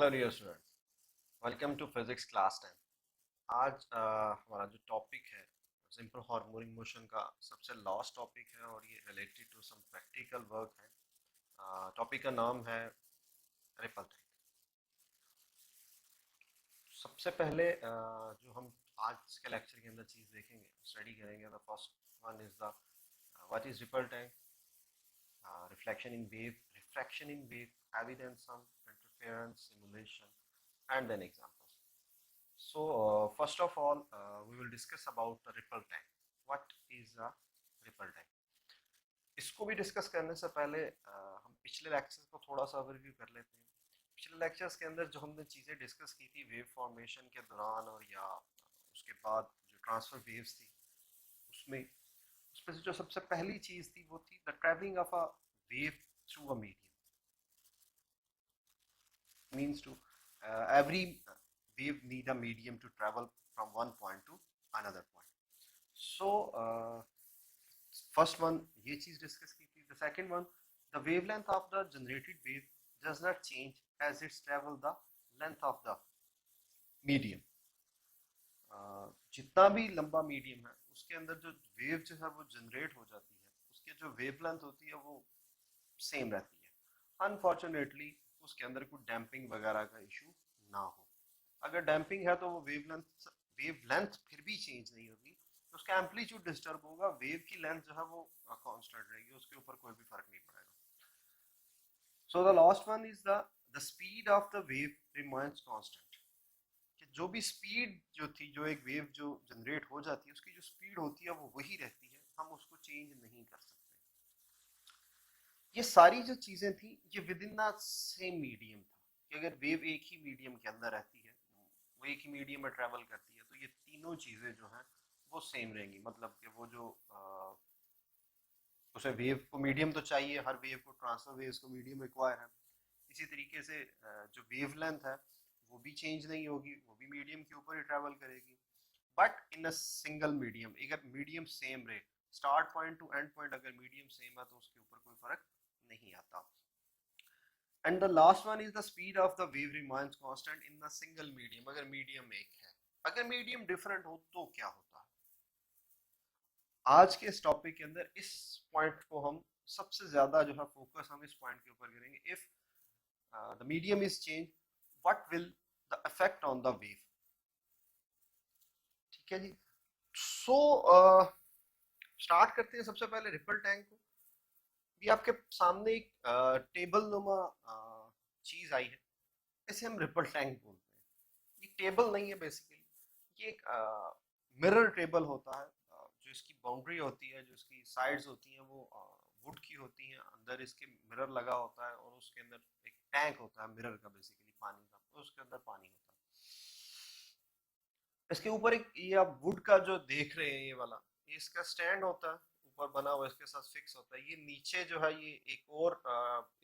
Hello dear student, welcome to physics class 10। आज हमारा जो टॉपिक है सिंपल हार्मोनिक मोशन का सबसे लास्ट टॉपिक है और ये related to some practical work है। टॉपिक का नाम है रिपल थिंग। सबसे पहले जो हम आज के लेक्चर के अंदर चीज़ देखेंगे, स्टडी करेंगे, the first one is the what is ripple tank, refraction in wave, evidence on interference, simulation, and then examples. So, first of all, we will discuss about the ripple tank. What is a ripple tank? इसको भी discuss करने से पहले हम पिछले lectures को थोड़ा सा ओवरव्यू कर लेते हैं। पिछले लेक्चर्स के अंदर जो हमने चीज़ें डिस्कस की थी वेव फॉर्मेशन के दौरान और या उसके बाद जो ट्रांसफर वेव्स थी उसमें उसमें से जो सबसे पहली चीज़ थी वो थी the travelling of a wave through a medium means to every wave need a medium to travel from one point to another point. So first one ये चीज डिस्कस की थी. The second one, the wavelength of the generated wave does not change as it travel the length of the medium. जितना भी लंबा medium है उसके अंदर जो वेव जो है वो जनरेट हो जाती है, उसके जो वेवलेंथ होती है वो सेम रहती है. अनफॉर्चुनेटली उसके अंदर कोई डैम्पिंग वगैरह का इशू ना हो. अगर डैम्पिंग है तो वो वेवलेंथ फिर भी चेंज नहीं होगी, तो उसका एम्पलीट्यूड डिस्टर्ब होगा, वेव की लेंथ जो है वो कांस्टेंट रहेगी, उसके ऊपर कोई भी फर्क नहीं पड़ेगा. So the last one is the speed of the wave remains constant. कि जो भी स्पीड जो थी, जो एक वेव जो जनरेट हो जाती है उसकी जो स्पीड होती है वो वही रहती है, हम उसको चेंज नहीं कर सकते. ये सारी जो चीजें थी ये with in the same medium था कि अगर वेव एक ही मीडियम के अंदर रहती है, वो एक ही मीडियम में ट्रेवल करती है, तो ये तीनों चीजें जो हैं वो सेम रहेंगी. मतलब कि वो जो उसे वेव को मीडियम तो चाहिए, हर वेव को ट्रांसफर वेव्स को मीडियम रिक्वायर है. इसी तरीके से जो वेव लेंथ है वो भी चेंज नहीं होगी, वो भी मीडियम के ऊपर ही ट्रेवल करेगी, but in a single medium. अगर मीडियम सेम रहे, start point two and point अगर मीडियम सेम है तो उसके ऊपर कोई फर्क नहीं आता. And the last one is the speed of the wave remains constant in the single medium. अगर मीडियम एक है, अगर मीडियम डिफरेंट हो तो क्या होता है. आज के इस टॉपिक के अंदर इस पॉइंट को हम सबसे ज्यादा जो है फोकस हम इस पॉइंट के ऊपर करेंगे. If the medium is change, what will the effect on the wave. ठीक है जी. सो स्टार्ट करते हैं सबसे पहले रिपल टैंक को. भी आपके सामने एक टेबल नुमा चीज आई है, इसे हम रिपल टैंक बोलते हैं. ये टेबल नहीं है बेसिकली, ये एक मिरर टेबल होता है. जो इसकी बाउंड्री होती है, जो इसकी साइड्स होती हैं वो वुड की होती हैं, अंदर इसके मिरर लगा होता है और उसके अंदर एक टैंक होता है मिरर का, बेसिकली पानी का, और उसके अंदर पानी होता है. इसके ऊपर एक ये आप वुड का जो देख रहे हैं ये वाला, ये इसका स्टैंड होता है, ऊपर बना हुआ इसके साथ फिक्स होता है. ये नीचे जो है ये एक और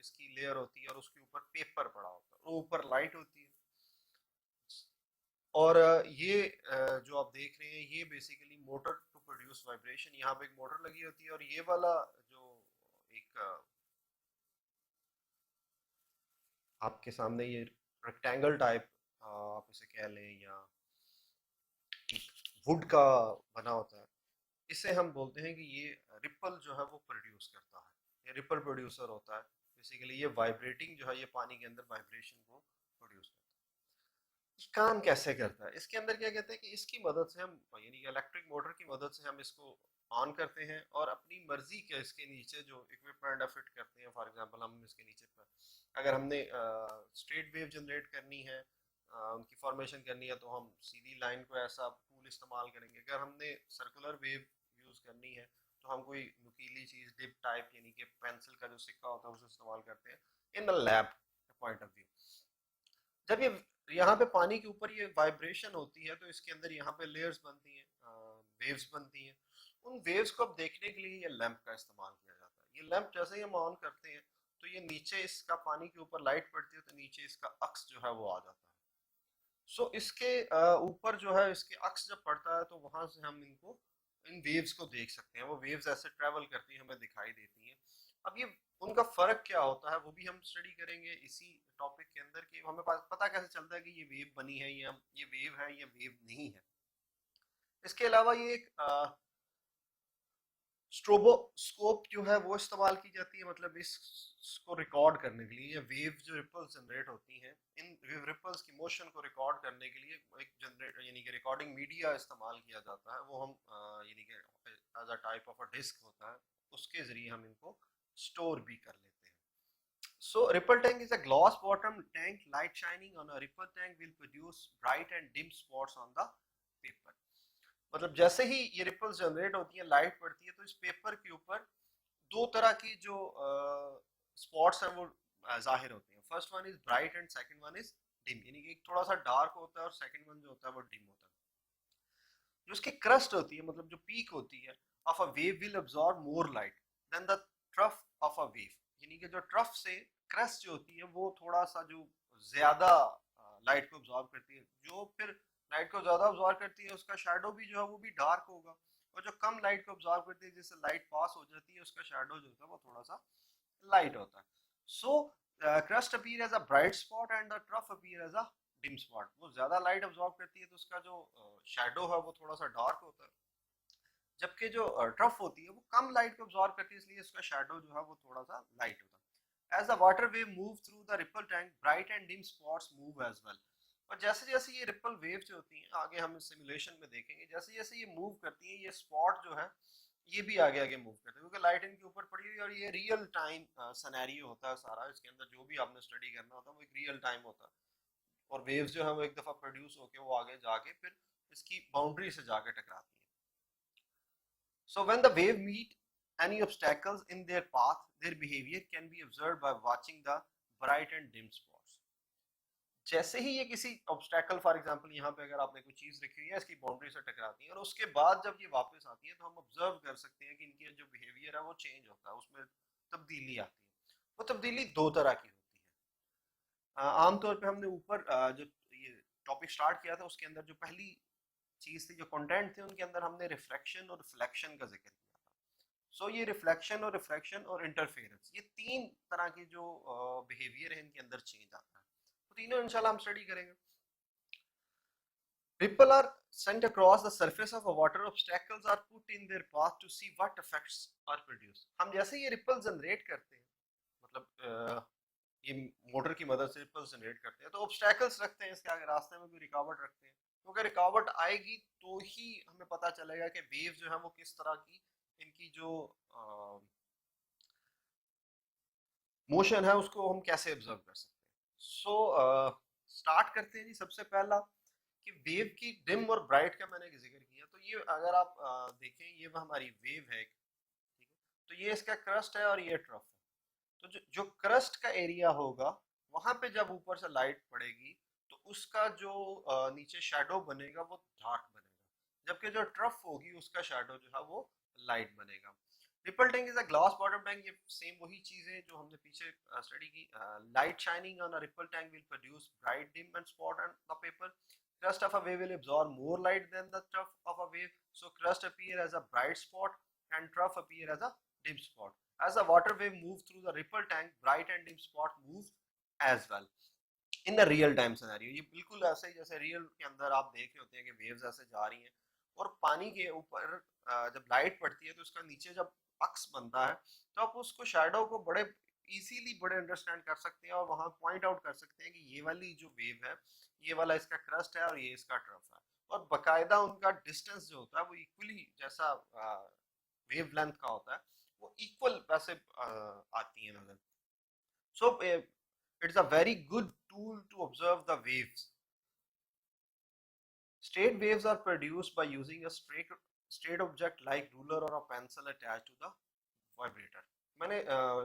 इसकी लेयर होती है और उसके ऊपर पेपर पड़ा होता है, और ऊपर लाइट होती है. और ये जो आप देख रहे हैं ये basically motor to produce vibration. यहाँ पे एक मोटर लगी होती है और ये वाला जो एक आपके सामने ये रेक्टेंगल टाइप आप इसे कह लें या वुड का बना होता है, इसे हम बोलते हैं कि ये रिपल जो है वो प्रोड्यूस करता है. ये रिपल प्रोड्यूसर होता है. बेसिकली ये वाइब्रेटिंग जो है ये पानी के अंदर वाइब्रेशन को प्रोड्यूस करता है. ये काम कैसे करता है, इसके अंदर क्या कहते हैं कि इसकी मदद से हम, यानी कि इलेक्ट्रिक मोटर की मदद से हम इसको ऑन करते हैं और अपनी मर्जी के इसके नीचे जो इक्विपमेंट फिट करते हैं. फॉर एग्जांपल हम इसके नीचे पर अगर हमने स्ट्रेट वेव जनरेट करनी है, उनकी फॉर्मेशन करनी है, तो हम सीधी लाइन को ऐसा टूल इस्तेमाल करेंगे. अगर हमने सर्कुलर वेव यूज़ करनी है तो हम कोई नुकीली चीज़ डिप टाइप, यानी कि पेंसिल का जो सिक्का होता है उसे इस्तेमाल करते हैं in the lab point of view. जब ये यहाँ पे पानी के ऊपर ये वाइब्रेशन होती है तो इसके अंदर यहाँ पे लेयर्स बनती हैं, वेव्स बनती हैं. उन वेव्स को अब देखने के लिए ये लैंप का इस्तेमाल किया जाता है. ये लैंप जैसे ही हम ऑन करते हैं तो ये नीचे इसका पानी के ऊपर लाइट पड़ती है तो नीचे इसका अक्स जो है वो आ जाता है. सो इसके ऊपर जो है इसके अक्स जब पड़ता है तो वहां से हम इनको इन वेव्स को देख सकते हैं. वो वेव्स ऐसे ट्रेवल करती हैं, हमें दिखाई देती हैं. अब ये उनका फ़र्क क्या होता है वो भी हम स्टडी करेंगे इसी टॉपिक के अंदर, कि हमें पता कैसे चलता है कि ये वेव बनी है या ये वेव है या वेव नहीं है। इसके अलावा ये एक स्ट्रोबोस्कोप जो है वो इस्तेमाल की जाती है, मतलब इसको रिकॉर्ड करने के लिए, या वेव जो रिपल्स जनरेट होती हैं इन वेव रिपल्स की मोशन को रिकॉर्ड करने के लिए एक जनरेट यानी कि रिकॉर्डिंग मीडिया इस्तेमाल किया जाता है। वो हम यानी कि as a type of a disc होता है, उसके ज़रिए हम इनको स्टोर भी कर लेते हैं। So ripple tank is a gloss bottom tank. Light shining on a ripple tank will produce bright and dim spots on the paper. मतलब जैसे ही ये रिपल्स जनरेट होती है, लाइट पड़ती है, तो इस पेपर के ऊपर दो तरह की जो स्पॉट्स हैं वो जाहिर होते हैं। First one is bright and second one is dim, यानी कि एक थोड़ा सा डार्क होता है और सेकंड वन जो होता है वो डिम होता है। जो उसकी क्रस्ट होती है, मतलब जो पीक होती है of a wave will absorb more light than the trough of a wave, यानी कि जो ट्रफ से क्रस्ट जो होती है वो थोड़ा सा जो ज्यादा लाइट को अब्सॉर्ब करती है, जो फिर लाइट को ज्यादा अब्सॉर्ब करती है उसका शेडो भी जो है वो भी डार्क होगा, और जो कम लाइट को अब्सॉर्ब करती है जिससे लाइट पास हो जाती है उसका शेडो जो होता है वो थोड़ा सा लाइट होता है। So crust appear as a bright spot and the trough appear as a dim spot. वो ज्यादा लाइट अब्सॉर्ब करती है तो उसका जो शेडो है वो थोड़ा सा डार्क होता है, जबकि जो ट्रफ होती है वो कम लाइट को अब्सॉर्ब करती है, इसलिए उसका शेडो जो है वो थोड़ा सा लाइट होता है। As the water wave move through the ripple tank bright and dim spots move as well. और जैसे जैसे ये रिपल वेव जो होती हैं, आगे हम सिमुलेशन में देखेंगे, जैसे जैसे ये मूव करती हैं ये स्पॉट जो है ये भी आगे आगे मूव करते हैं, क्योंकि लाइट इनके ऊपर पड़ी हुई है और ये रियल टाइम सिनेरियो होता है सारा। इसके अंदर जो भी आपने स्टडी करना होता है वो एक रियल टाइम होता है, और वेव्स जो है वो एक दफ़ा प्रोड्यूस होके वो आगे जाके फिर इसकी बाउंड्री से जाके टकराती है। So when the wave meet any obstacles in their path, their behavior can be observed by watching the bright and dim spots. जैसे ही ये किसी ऑब्स्टेकल, फॉर एग्जांपल यहाँ पे अगर आपने कोई चीज रखी हुई है इसकी बाउंड्री से टकराती है, और उसके बाद जब ये वापस आती है तो हम ऑब्जर्व कर सकते हैं कि इनकी जो बिहेवियर है वो चेंज होता है, उसमें तब्दीली आती है। वो तब्दीली दो तरह की होती है। आमतौर पे हमने ऊपर जो ये टॉपिक स्टार्ट किया था उसके अंदर जो पहली चीज थी, जो कंटेंट थे, उनके अंदर हमने रिफ्लेक्शन और रिफ्लेक्शन का जिक्र किया था। सो ये रिफ्लेक्शन और इंटरफेरेंस, ये तीन तरह के जो बिहेवियर है इनके अंदर चेंज आता है, तो तीनों इंशाल्लाह हम स्टडी करेंगे। Ripple are sent across the surface of a water. Obstacles are put in their path to see what effects are produced. हम जैसे ये रिपल जनरेट करते हैं, मतलब ये मोटर की मदद से रिपल्स जनरेट करते हैं, तो ऑब्स्टैकल्स रखते हैं इसके आगे, रास्ते में कोई रुकावट रखते हैं, क्योंकि रुकावट आएगी तो ही हमें पता चलेगा कि वेव जो है वो किस तरह की, इनकी जो मोशन है उसको हम कैसे ऑब्जर्व कर सकते हैं। सो स्टार्ट करते हैं जी। सबसे पहला कि वेव की डिम और ब्राइट का मैंने जिक्र किया, तो ये अगर आप देखें ये हमारी वेव है, ठीक है, तो ये इसका क्रस्ट है और ये ट्रफ है। तो जो क्रस्ट का एरिया होगा वहां पे जब ऊपर से लाइट पड़ेगी तो उसका जो नीचे शेडो बनेगा वो डार्क बनेगा, जबकि जो ट्रफ होगी उसका शेडो जो है वो लाइट बनेगा। Ripple tank is a glass bottom tank, ये सेम वही चीज है जो हमने पीछे स्टडी की। Light shining on a ripple tank will produce bright dim and spot on the paper. Crust of a wave will absorb more light than the trough of a wave, so crust appear as a bright spot and trough appear as a dim spot. As the water wave moves through the ripple tank, bright and dim spot move as well. In the real time scenario, ये बिल्कुल ऐसे ही जैसे real के अंदर आप देख रहे होते हैं कि वेव्स ऐसे जा रही हैं, और पानी के ऊपर जब लाइट पड़ती है तो उसका नीचे जब अक्स बनता है तो आप उसको शेडो को बड़े इजीली बड़े अंडरस्टैंड कर सकते हैं, और वहां पॉइंट आउट कर सकते हैं कि ये वाली जो वेव है ये वाला इसका क्रस्ट है और ये इसका ट्रफ है, और बकायदा उनका डिस्टेंस जो होता है वो इक्वली जैसा वेव लेंथ का होता है वो इक्वल वैसे आती है नजर। So it's a very good tool to observe the waves. Straight waves are produced by using a straight object like ruler or a pencil attached to the vibrator. मैंने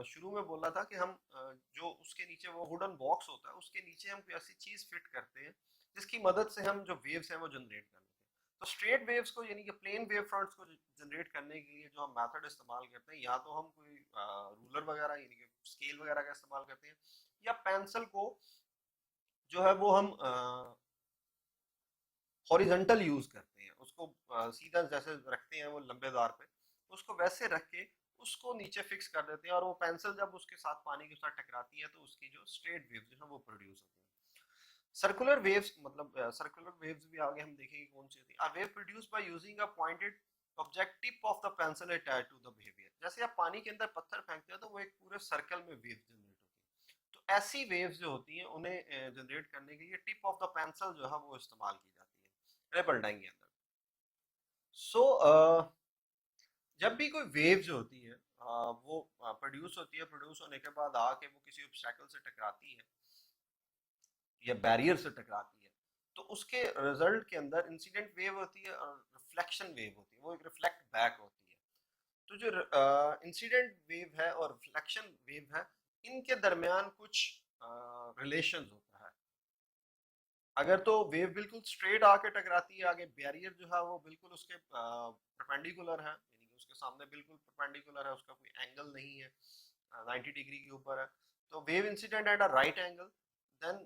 शुरू में बोला था कि हम जो उसके नीचे वो वुडन बॉक्स होता है उसके नीचे हम कोई ऐसी चीज फिट करते हैं जिसकी मदद से हम जो वेव्स हैं वो जनरेट कर लेते हैं। तो स्ट्रेट वेव्स को यानी कि प्लेन वेव फ्रंट्स को जनरेट करने के लिए जो हम मेथड इस्तेमाल करते हैं, या तो हम कोई रूलर वगैरह यानी कि स्केल वगैरह का इस्तेमाल करते हैं, या पेंसिल को जो है वो हम हॉरिजॉन्टल यूज करते हैं, उसको सीधा जैसे रखते हैं वो लंबे दार पे, उसको वैसे रख के उसको नीचे फिक्स कर देते हैं, और वो पेंसिल जब उसके साथ पानी के साथ टकराती है तो उसकी जो स्ट्रेट वेव जो है वो प्रोड्यूस होती है। सर्कुलर वेव्स, मतलब सर्कुलर वेव्स भी आगे हम देखेंगे कौन सी होती है। A wave produced by using a pointed object tip of the pencil attached to the behaviour. जैसे आप पानी के अंदर पत्थर फेंकते हो तो वो एक पूरे सर्कल में वेव जनरेट होती है। तो ऐसी वेव्स जो होती हैं उन्हें जनरेट करने के लिए टिप ऑफ द पेंसिल जो है वो इस्तेमाल की जाती है रिपल डाइंग के अंदर। सो जब भी कोई वेव जो होती है वो प्रोड्यूस होती है, प्रोड्यूस होने के बाद आके वो किसी ऑब्स्टेकल से टकराती है या बैरियर से टकराती है, तो उसके रिजल्ट के अंदर इंसिडेंट वेव होती है और रिफ्लेक्शन वेव होती है, वो एक रिफ्लेक्ट बैक होती है। तो जो इंसिडेंट वेव है और रिफ्लेक्शन वेव है, इनके दरमियान कुछ रिलेशन होता है। अगर तो वेव बिल्कुल स्ट्रेट आके टकराती है, आगे बैरियर जो है वो बिल्कुल उसके परपेंडिकुलर है, यानी कि उसके सामने बिल्कुल परपेंडिकुलर है, उसका कोई एंगल नहीं है, 90 डिग्री के ऊपर है, तो wave incident at a right angle, then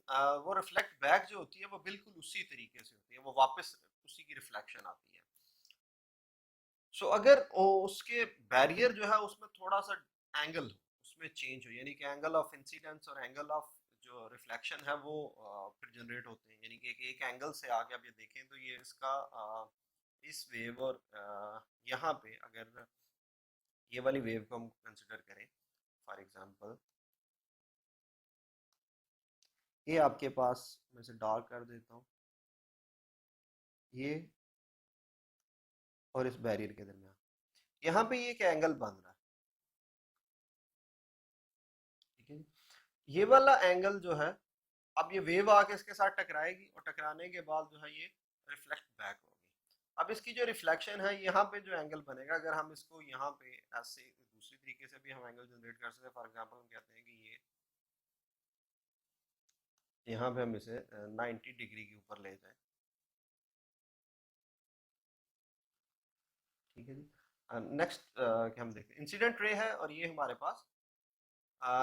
वो रिफ्लेक्ट बैक जो होती है वो बिल्कुल उसी तरीके से होती है, वो वापस उसी की रिफ्लेक्शन आती है। सो अगर उसके बैरियर जो है उसमें थोड़ा सा एंगल उसमें चेंज हो, यानी कि एंगल ऑफ इंसिडेंस और एंगल ऑफ जो रिफ्लेक्शन है वो फिर जनरेट होते हैं, यानी कि एक एंगल से आगे आप ये देखें तो ये इसका इस वेव और यहाँ पे अगर ये वाली वेव को हम कंसिडर करें, फॉर एग्जांपल ये आपके पास, मैं इसे डार्क कर देता हूँ, ये और इस बैरियर के दरमियान यहाँ पे ये एक एंगल बन रहा है, ठीक है। ये वाला एंगल जो है, अब ये वेव आके इसके साथ टकराएगी और टकराने के बाद जो है ये रिफ्लेक्ट बैक होगी। अब इसकी जो रिफ्लेक्शन है, यहाँ पे जो एंगल बनेगा, अगर हम इसको यहाँ पे ऐसे दूसरी तरीके से भी हम एंगल जनरेट कर सकते हैं, फॉर एग्जांपल हम कहते हैं कि ये यहाँ पे हम इसे 90 डिग्री के ऊपर ले जाए, ठीक है जी। नेक्स्ट क्या हम देखते हैं, इंसिडेंट रे है और ये हमारे पास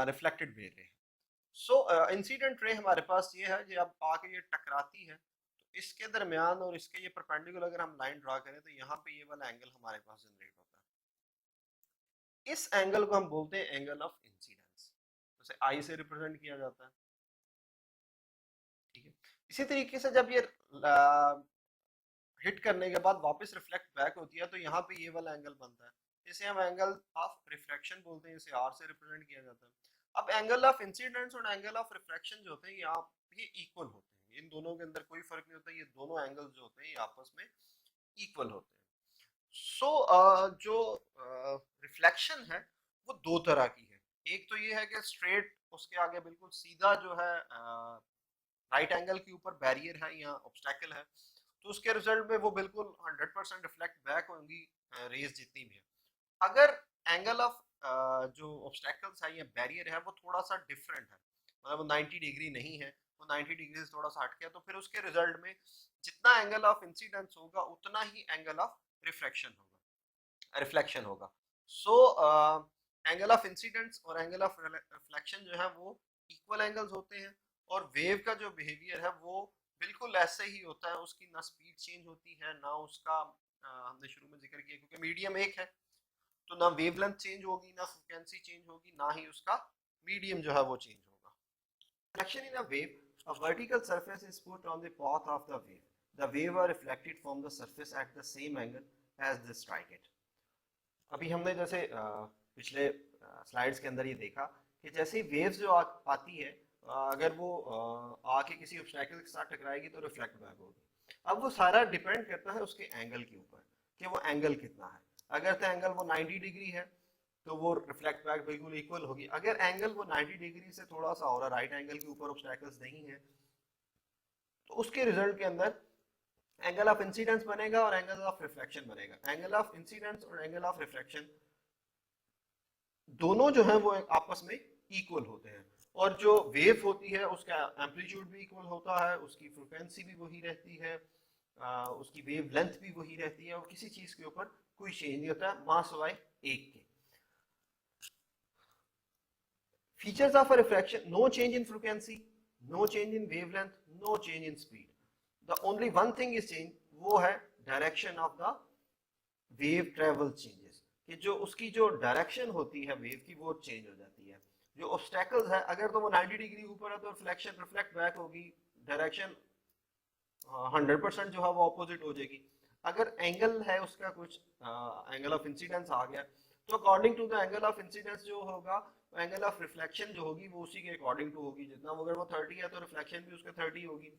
रिफ्लेक्टेड वे रे है। सो इंसिडेंट रे हमारे पास ये है कि अब आके ये टकराती है, तो इसके दरमियान और इसके ये परपेंडिकुलर अगर हम लाइन ड्रा करें तो यहाँ पे ये वाला एंगल हमारे पास जनरेट होता है। इस एंगल को हम बोलते हैं एंगल ऑफ इंसिडेंस, जैसे आई से रिप्रेजेंट किया जाता है, ठीक है। इसी तरीके से जब ये हिट करने के बाद वापस रिफ्लेक्ट बैक होती है तो यहाँ पे ये वाला एंगल बनता है, इसे हम एंगल ऑफ रिफ्रैक्शन बोलते हैं, इसे आर से रिप्रेजेंट किया जाता है। अब एंगल ऑफ इंसिडेंस और एंगल ऑफ रिफ्रैक्शन जो होते हैं ये इक्वल होते हैं, इन दोनों के अंदर कोई फर्क नहीं होता, ये दोनों एंगल जो होते हैं ये आपस में इक्वल होते हैं। सो जो रिफ्लेक्शन है वो दो तरह की है, एक तो ये है कि स्ट्रेट उसके आगे बिल्कुल सीधा जो है राइट एंगल के ऊपर बैरियर है या ऑब्स्टेकल है, तो उसके रिजल्ट में वो बिल्कुल 100% रिफ्लेक्ट बैक होंगी रेज जितनी भी है। अगर एंगल ऑफ जो ऑब्स्टेकल्स है या बैरियर है वो थोड़ा सा डिफरेंट है, मतलब वो 90 डिग्री नहीं है, वो 90 डिग्री से थोड़ा सा हट गया, तो फिर उसके रिजल्ट में जितना एंगल ऑफ इंसिडेंस होगा उतना ही एंगल ऑफ रिफ्लेक्शन होगा। सो एंगल ऑफ इंसिडेंस और एंगल ऑफ रिफ्लेक्शन जो है वो इक्वल एंगल्स होते हैं, और वेव का जो बिहेवियर है वो बिल्कुल ऐसे ही होता है, उसकी ना स्पीड चेंज होती है ना उसका हमने शुरू में जिक्र किया क्योंकि मीडियम एक है, तो ना वेवलेंथ चेंज होगी ना फ्रीक्वेंसी चेंज होगी ना ही उसका मीडियम जो है वो चेंज होगा। Reflection in a wave, a vertical surface is put on the path of the wave. The wave are reflected from the surface at the same angle as they strike it. अभी हमने जैसे पिछले slides के अंदर ये देखा कि जैसे ही वेव्स जो आती है, अगर वो आके किसी ऑब्स्टेकल के साथ टकराएगी तो रिफ्लेक्ट बैक होगी। अब वो सारा डिपेंड करता है उसके एंगल के ऊपर कि वो एंगल कितना है। अगर तो एंगल वो 90 डिग्री है तो वो रिफ्लेक्ट बैक बिल्कुल इक्वल होगी। अगर एंगल वो 90 डिग्री से थोड़ा सा और राइट एंगल के ऊपर ऑब्स्टेकल्स नहीं है तो उसके रिजल्ट के अंदर एंगल ऑफ इंसिडेंस बनेगा और एंगल ऑफ रिफ्लेक्शन बनेगा। एंगल ऑफ इंसिडेंस और एंगल ऑफ रिफ्लेक्शन दोनों जो है वो आपस में इक्वल होते हैं, और जो वेव होती है उसका एम्पलीट्यूड भी इक्वल होता है, उसकी फ्रीक्वेंसी भी वही रहती है, उसकी वेव लेंथ भी वही रहती है, और किसी चीज के ऊपर कोई चेंज नहीं होता मां सिवाय एक के। Features of a refraction, no change in frequency, no change in wavelength, no change in speed, the only one thing is change, वो है direction of the wave travel changes. कि जो उसकी जो डायरेक्शन होती है वेव की वो चेंज हो जाती है। जो ऑब्स्टेकल्स है, अगर तो वो 90 डिग्री ऊपर है तो रिफ्लेक्शन रिफ्लेक्ट बैक होगी, डायरेक्शन 100% जो है वो ऑपोजिट हो जाएगी। अगर एंगल है उसका कुछ एंगल ऑफ इंसिडेंस आ गया तो according to the angle of incidence जो होगा, एंगल ऑफ रिफ्लेक्शन जो होगी वो उसी के अकॉर्डिंग टू होगी। जितना अगर वो 30 है तो रिफ्लेक्शन भी उसका 30 होगी।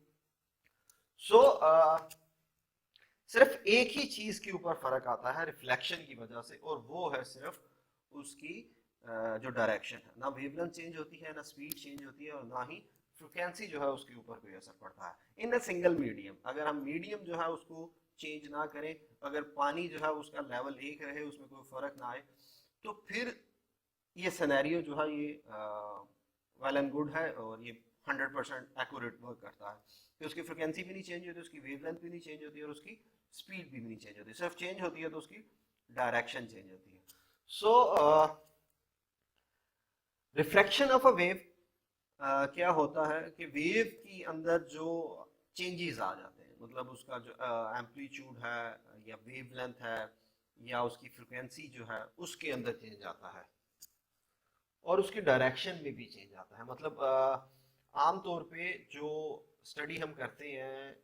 सो सिर्फ एक ही चीज के ऊपर फर्क आता है रिफ्लेक्शन की वजह से, और वो है सिर्फ उसकी जो डायरेक्शन है। ना वेवलेंथ चेंज होती है, ना स्पीड चेंज होती है, और ना ही फ्रिक्वेंसी जो है उसके ऊपर कोई असर पड़ता है इन अ सिंगल मीडियम। अगर हम मीडियम जो है उसको चेंज ना करें, अगर पानी जो है उसका लेवल एक रहे, उसमें कोई फर्क ना आए, तो फिर ये सिनेरियो जो है ये वेल एंड गुड है, और ये 100% एक्यूरेट वर्क करता है कि उसकी फ्रिक्वेंसी भी नहीं चेंज होती, उसकी वेवलेंथ भी नहीं चेंज होती, और उसकी स्पीड भी नहीं चेंज होती। सिर्फ चेंज होती है तो उसकी डायरेक्शन चेंज होती है। सो रिफ्लेक्शन ऑफ अ वेव क्या होता है कि वेव की अंदर जो चेंजेस आ जाते हैं, मतलब उसका जो एम्पलीट्यूड है या वेवलेंथ है या उसकी फ्रिक्वेंसी जो है उसके अंदर चेंज आता है, और उसकी डायरेक्शन में भी चेंज आता है। मतलब आमतौर पे जो स्टडी हम करते हैं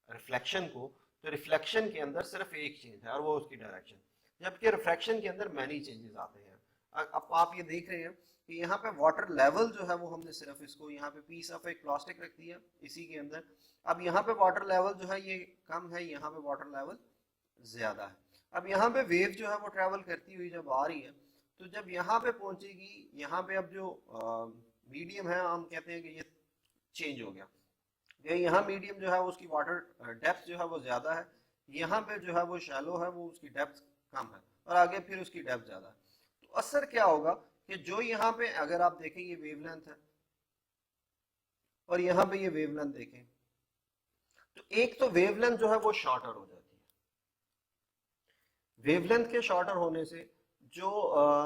रिफ्लेक्शन को, तो रिफ्लेक्शन के अंदर सिर्फ एक चेंज है और वो उसकी डायरेक्शन, जबकि रिफ्रैक्शन के अंदर मैनी चेंजेस आते हैं। अब आप ये देख रहे हैं कि यहाँ पे वाटर लेवल जो है वो हमने सिर्फ इसको यहाँ पे पीस ऑफ एक प्लास्टिक रख दिया इसी के अंदर। अब यहाँ पे वाटर लेवल जो है ये कम है, यहाँ पे वाटर लेवल ज्यादा है। अब यहाँ पे वेव जो है वो ट्रेवल करती हुई जब आ रही है, तो जब यहाँ पे पहुंचेगी, यहाँ पे अब जो मीडियम है हम कहते हैं कि ये चेंज हो गया, यहाँ मीडियम जो है उसकी वाटर डेप्थ जो है वो ज्यादा है, यहाँ पे जो है वो शैलो है, वो उसकी डेप्थ कम है, और आगे फिर उसकी डेप्थ ज्यादा है। तो असर क्या होगा कि जो यहाँ पे अगर आप देखें ये वेवलेंथ है और यहाँ पे ये वेवलेंथ देखें, तो एक तो वेवलेंथ जो है वो शॉर्टर हो जाती है। वेवलेंथ के शॉर्टर होने से जो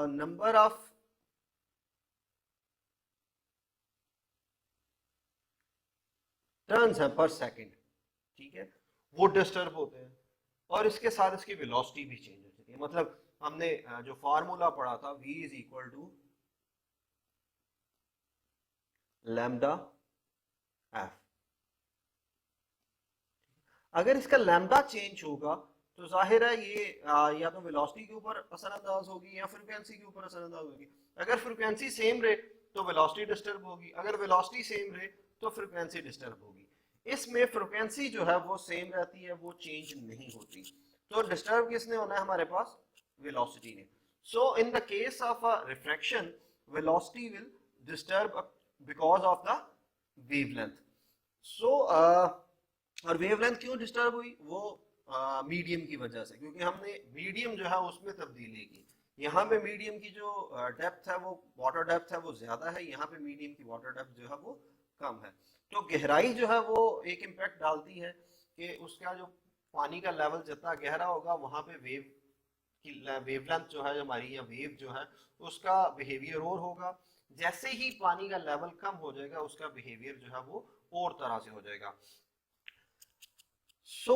नंबर ऑफ टर्न्स है पर सेकंड, ठीक है, वो डिस्टर्ब होते हैं, और इसके साथ इसकी वेलोसिटी भी चेंज हो जाती है। मतलब हमने जो फार्मूला पढ़ा था v is equal to lambda f, अगर इसका लैम्डा चेंज होगा तो जाहिर है ये या तो वेलोसिटी के ऊपर असरअंदाज होगी या फ्रीक्वेंसी के ऊपर असरअंदाज होगी। अगर फ्रीक्वेंसी सेम रहे तो वेलोसिटी डिस्टर्ब होगी, अगर वेलोसिटी सेम रहे तो फ्रीक्वेंसी डिस्टर्ब होगी। इसमें फ्रीक्वेंसी जो है वो सेम रहती है, वो चेंज नहीं होती। तो डिस्टर्ब किसने होना है हमारे पास? वेलोसिटी ने। So in the case of a refraction velocity will disturb because of the wavelength. So और वेवलेंथ क्यों डिस्टर्ब हुई? वो मीडियम की वजह से, क्योंकि हमने मीडियम जो है उसमें तब्दीली की। यहाँ पे मीडियम की जो डेप्थ है वो वाटर डेप्थ है वो ज्यादा है, यहाँ पे मीडियम की वाटर डेप्थ जो है वो कम है। तो गहराई जो है वो एक इम्पैक्ट डालती है कि उसका जो पानी का लेवल जितना गहरा होगा वहां पे वेव की वेवलेंथ जो है हमारी, या वेव जो है उसका बिहेवियर और होगा। जैसे ही पानी का लेवल कम हो जाएगा उसका बिहेवियर जो है वो और तरह से हो जाएगा। सो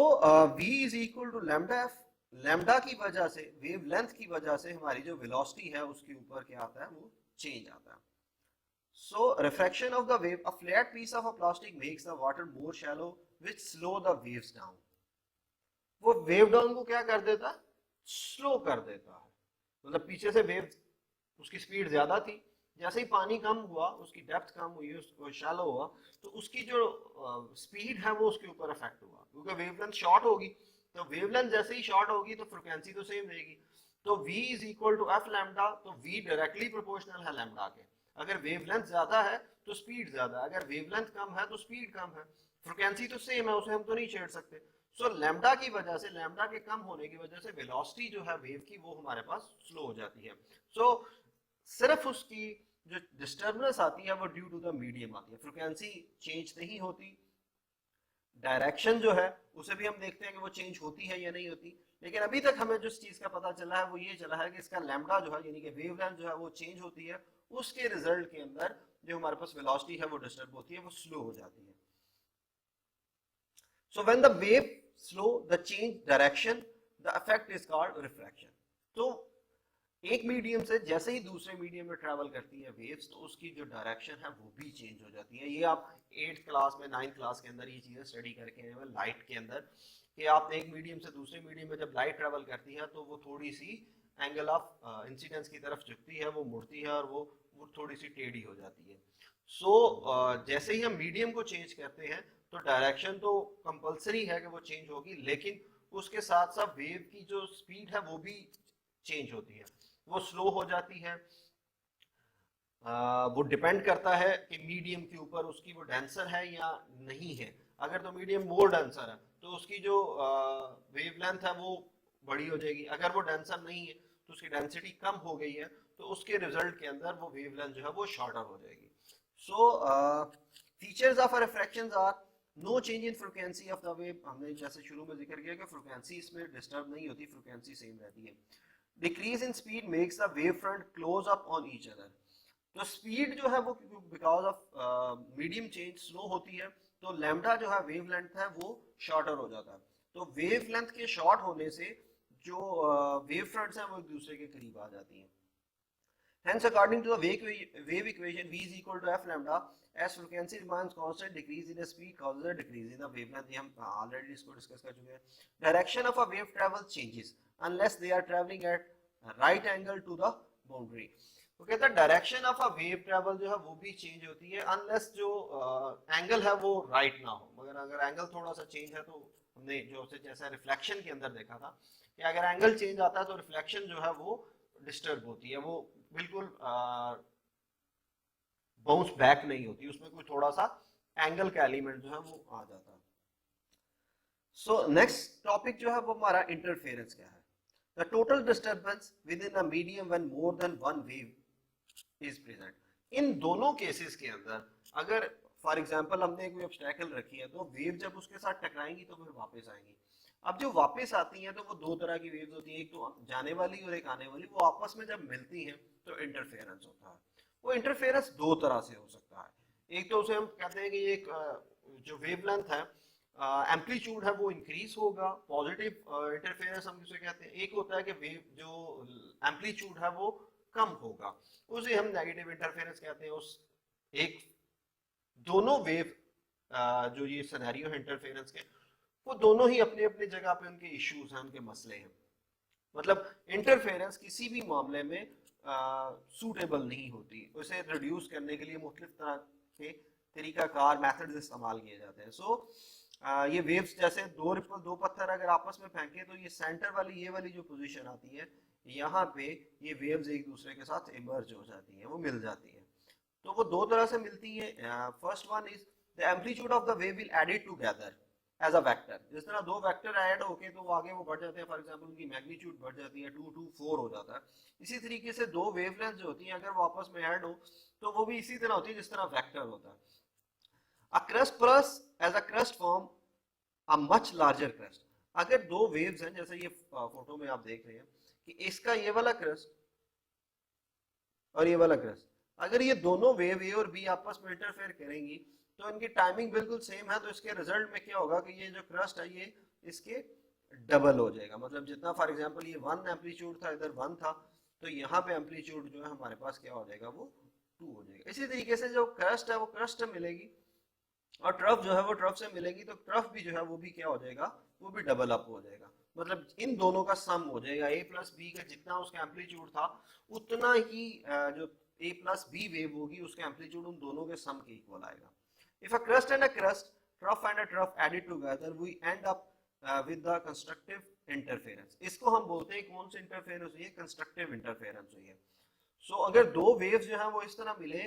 v is equal to lambda f. Lambda की वजह से, वेवलेंथ की वजह से हमारी जो वेलोसिटी है उसके ऊपर क्या आता है? वो चेंज आता है। So refraction of the wave, a flat piece of a plastic makes the water more shallow, which slow the waves down. वो वेव डाउन को क्या कर देता है? स्लो कर देता है। मतलब पीछे से वेव उसकी स्पीड ज्यादा थी, जैसे ही पानी कम हुआ उसकी डेप्थ कम हुई, उसको शैलो हुआ, तो उसकी जो स्पीड है वो उसके ऊपर इफेक्ट हुआ, क्योंकि वेवलेंथ शॉर्ट होगी। तो वेवलेंथ जैसे ही शॉर्ट होगी तो फ्रिक्वेंसी तो सेम रहेगी। तो v is equal to f lambda, तो v डायरेक्टली प्रोपोर्शनल है लैम्डा के। अगर वेवलेंथ ज्यादा है तो स्पीड ज्यादा है, अगर वेवलेंथ कम है तो स्पीड कम है। फ्रिक्वेंसी तो सेम है, उसे हम तो नहीं छेड़ सकते। सो लैम्डा की वजह से, लैम्डा के कम होने की वजह से वेलोसिटी जो है वेव की वो हमारे पास स्लो हो जाती है। सो सिर्फ उसकी जो डिस्टर्बेंस आती है वो ड्यू टू द मीडियम आती है, फ्रिक्वेंसी चेंज नहीं होती। डायरेक्शन जो है उसे भी हम देखते हैं कि वो चेंज होती है या नहीं होती। लेकिन अभी तक हमें जिस चीज का पता चला है वो ये चला है कि इसका लैम्डा जो है यानी कि वेवलेंथ जो है वो चेंज होती है, उसके रिजल्ट के अंदर जो हमारे पास वेलोसिटी है वो डिस्टर्ब होती है, वो स्लो हो जाती है। So when the wave slow the change direction, the effect is called refraction. तो एक मीडियम से जैसे ही दूसरे मीडियम में ट्रैवल करती है वेव्स, तो उसकी जो डायरेक्शन है वो भी चेंज हो जाती है। ये आप 8th क्लास में 9th क्लास के अंदर ये चीज़ें स्टडी करके आए हैं लाइट के अंदर, कि आप एक मीडियम से दूसरे मीडियम में जब लाइट ट्रैवल करती है तो वो थोड़ी सी एंगल ऑफ इंसिडेंस की तरफ झुकती है, वो मुड़ती है और वो थोड़ी सी टेढ़ी हो जाती है। सो जैसे ही हम मीडियम को चेंज करते हैं तो डायरेक्शन तो कंपलसरी है कि वो चेंज होगी, लेकिन उसके साथ साथ वेव की जो स्पीड है वो भी चेंज होती है, वो स्लो हो जाती है। वो डिपेंड करता है कि मीडियम के ऊपर उसकी वो डेंसर है या नहीं है। अगर तो मीडियम मोर डेंसर है तो उसकी जो वेवलेंथ है वो बड़ी हो जाएगी, अगर वो डेंसर नहीं है तो उसकी डेंसिटी कम हो गई है, तो उसके रिजल्ट के अंदर वो वेवलेंथ जो है वो शॉर्टर हो जाएगी। So features of refractions are no change in frequency of the wave. हमने जैसे शुरू में जिक्र किया कि फ्रीक्वेंसी इसमें डिस्टर्ब नहीं होती, फ्रीक्वेंसी सेम रहती है। Decrease in speed makes the wave front close up on each other. तो स्पीड जो है वो because of medium change slow होती है, तो लैम्डा जो है वेव लेंथ है वो शॉर्टर हो जाता है। तो वेव लेंथ के शॉर्ट होने से जो वेव फ्रंट्स हैं वो एक दूसरे के करीब आ जाती हैं। Hence, according to the wave equation, V is equal to F lambda, as frequency remains constant, decrease in the speed causes a decrease in the wavelength. हम already इसको discuss कर चुके हैं. Direction of a wave travel changes unless they are traveling at right angle to the boundary. तो कहता है direction of a wave travel जो है वो भी चेंज होती है अनलेस जो एंगल है वो राइट ना हो। मगर अगर एंगल थोड़ा सा चेंज है तो हमने जो जैसा रिफ्लेक्शन के अंदर देखा था कि अगर एंगल चेंज आता है तो रिफ्लेक्शन जो है वो डिस्टर्ब होती है, वो बिल्कुल बाउंस बैक नहीं होती, उसमें कोई थोड़ा सा एंगल का एलिमेंट जो है वो आ जाता है। सो नेक्स्ट टॉपिक जो है वो हमारा इंटरफेरेंस क्या है। The total disturbance within a medium when more than one wave is present. इन दोनों केसेस के अंदर अगर फॉर एग्जांपल हमने कोई ऑब्स्टेकल रखी है तो वेव जब उसके साथ टकराएंगी तो फिर वापस आएंगी। अब जो वापस आती हैं तो वो दो तरह की वेव्स होती हैं, एक तो जाने वाली और एक आने वाली। वो आपस में जब मिलती हैं तो इंटरफेरेंस होता है। वो इंटरफेरेंस दो तरह से हो सकता है। एक तो उसे हम कहते हैं कि एक जो वेवलेंथ है, एम्पलीट्यूड है वो इंक्रीज होगा, पॉजिटिव इंटरफेरेंस हम उसे कहते हैं। एक होता है कि वेव जो एम्पलीट्यूड है वो कम होगा, उसे हम नेगेटिव इंटरफेरेंस कहते हैं। उस एक दोनों वेव जो ये सिनेरियो है इंटरफेरेंस के, वो दोनों ही अपने अपने जगह पे उनके इश्यूज हैं, उनके मसले हैं। मतलब इंटरफेरेंस किसी भी मामले में सूटेबल नहीं होती, उसे रिड्यूस करने के लिए मुख्तलिफ तरह के तरीकाकार मेथड्स इस्तेमाल किए जाते हैं। सो ये वेव्स जैसे दो पत्थर अगर आपस में फेंके तो ये सेंटर वाली ये वाली जो पोजीशन आती है यहाँ पे, ये वेव्स एक दूसरे के साथ इमर्ज हो जाती हैं, वो मिल जाती हैं। तो वो दो तरह से मिलती है। First one is the amplitude of the wave will added together as a vector. जिस तरह दो वेक्टर ऐड होके तो आगे वो बढ़ जाते हैं, फॉर एग्जांपल उनकी मैग्नीट्यूड बढ़ जाती है, 2 2 4 हो जाता है। इसी तरीके से दो वेवलेंथ जो होती हैं अगर वो आपस में ऐड हो तो वो भी इसी तरह होती है जिस तरह वेक्टर होता है। A crest plus as a crest form a much larger crest. अगर दो वेव्स हैं जैसे ये फोटो में आप देख रहे हैं कि इसका ये वाला क्रस्ट और ये वाला क्रस्ट, अगर ये दोनों वेव ए और बी आपस में इंटरफेयर करेंगी तो इनकी टाइमिंग बिल्कुल सेम है, तो इसके रिजल्ट में क्या होगा कि ये जो क्रस्ट है ये इसके डबल हो जाएगा। मतलब जितना फॉर एग्जांपल ये 1 एम्पलीट्यूड था, इधर 1 था, तो यहाँ पे एम्पलीट्यूड जो है हमारे पास क्या हो जाएगा, वो 2 हो जाएगा। इसी तरीके से जो क्रस्ट है वो क्रस्ट मिलेगी और ट्रफ जो है वो ट्रफ से मिलेगी, तो ट्रफ भी जो है वो भी क्या हो जाएगा, वो भी डबल अप हो जाएगा। मतलब इन दोनों का सम हो जाएगा, ए प्लस बी का जितना उसका एम्पलीट्यूड था उतना ही जो ए प्लस बी वेव होगी उसका एम्पलीट्यूड उन दोनों के सम के इक्वल आएगा। If a crest and a crest, trough and a trough added together, we end up with the constructive interference. इसको हम बोलते हैं कौन सी इंटरफेरेंस हुई है, कंस्ट्रक्टिव इंटरफेरेंस हुई है। सो अगर दो वेव्स जो है वो इस तरह मिले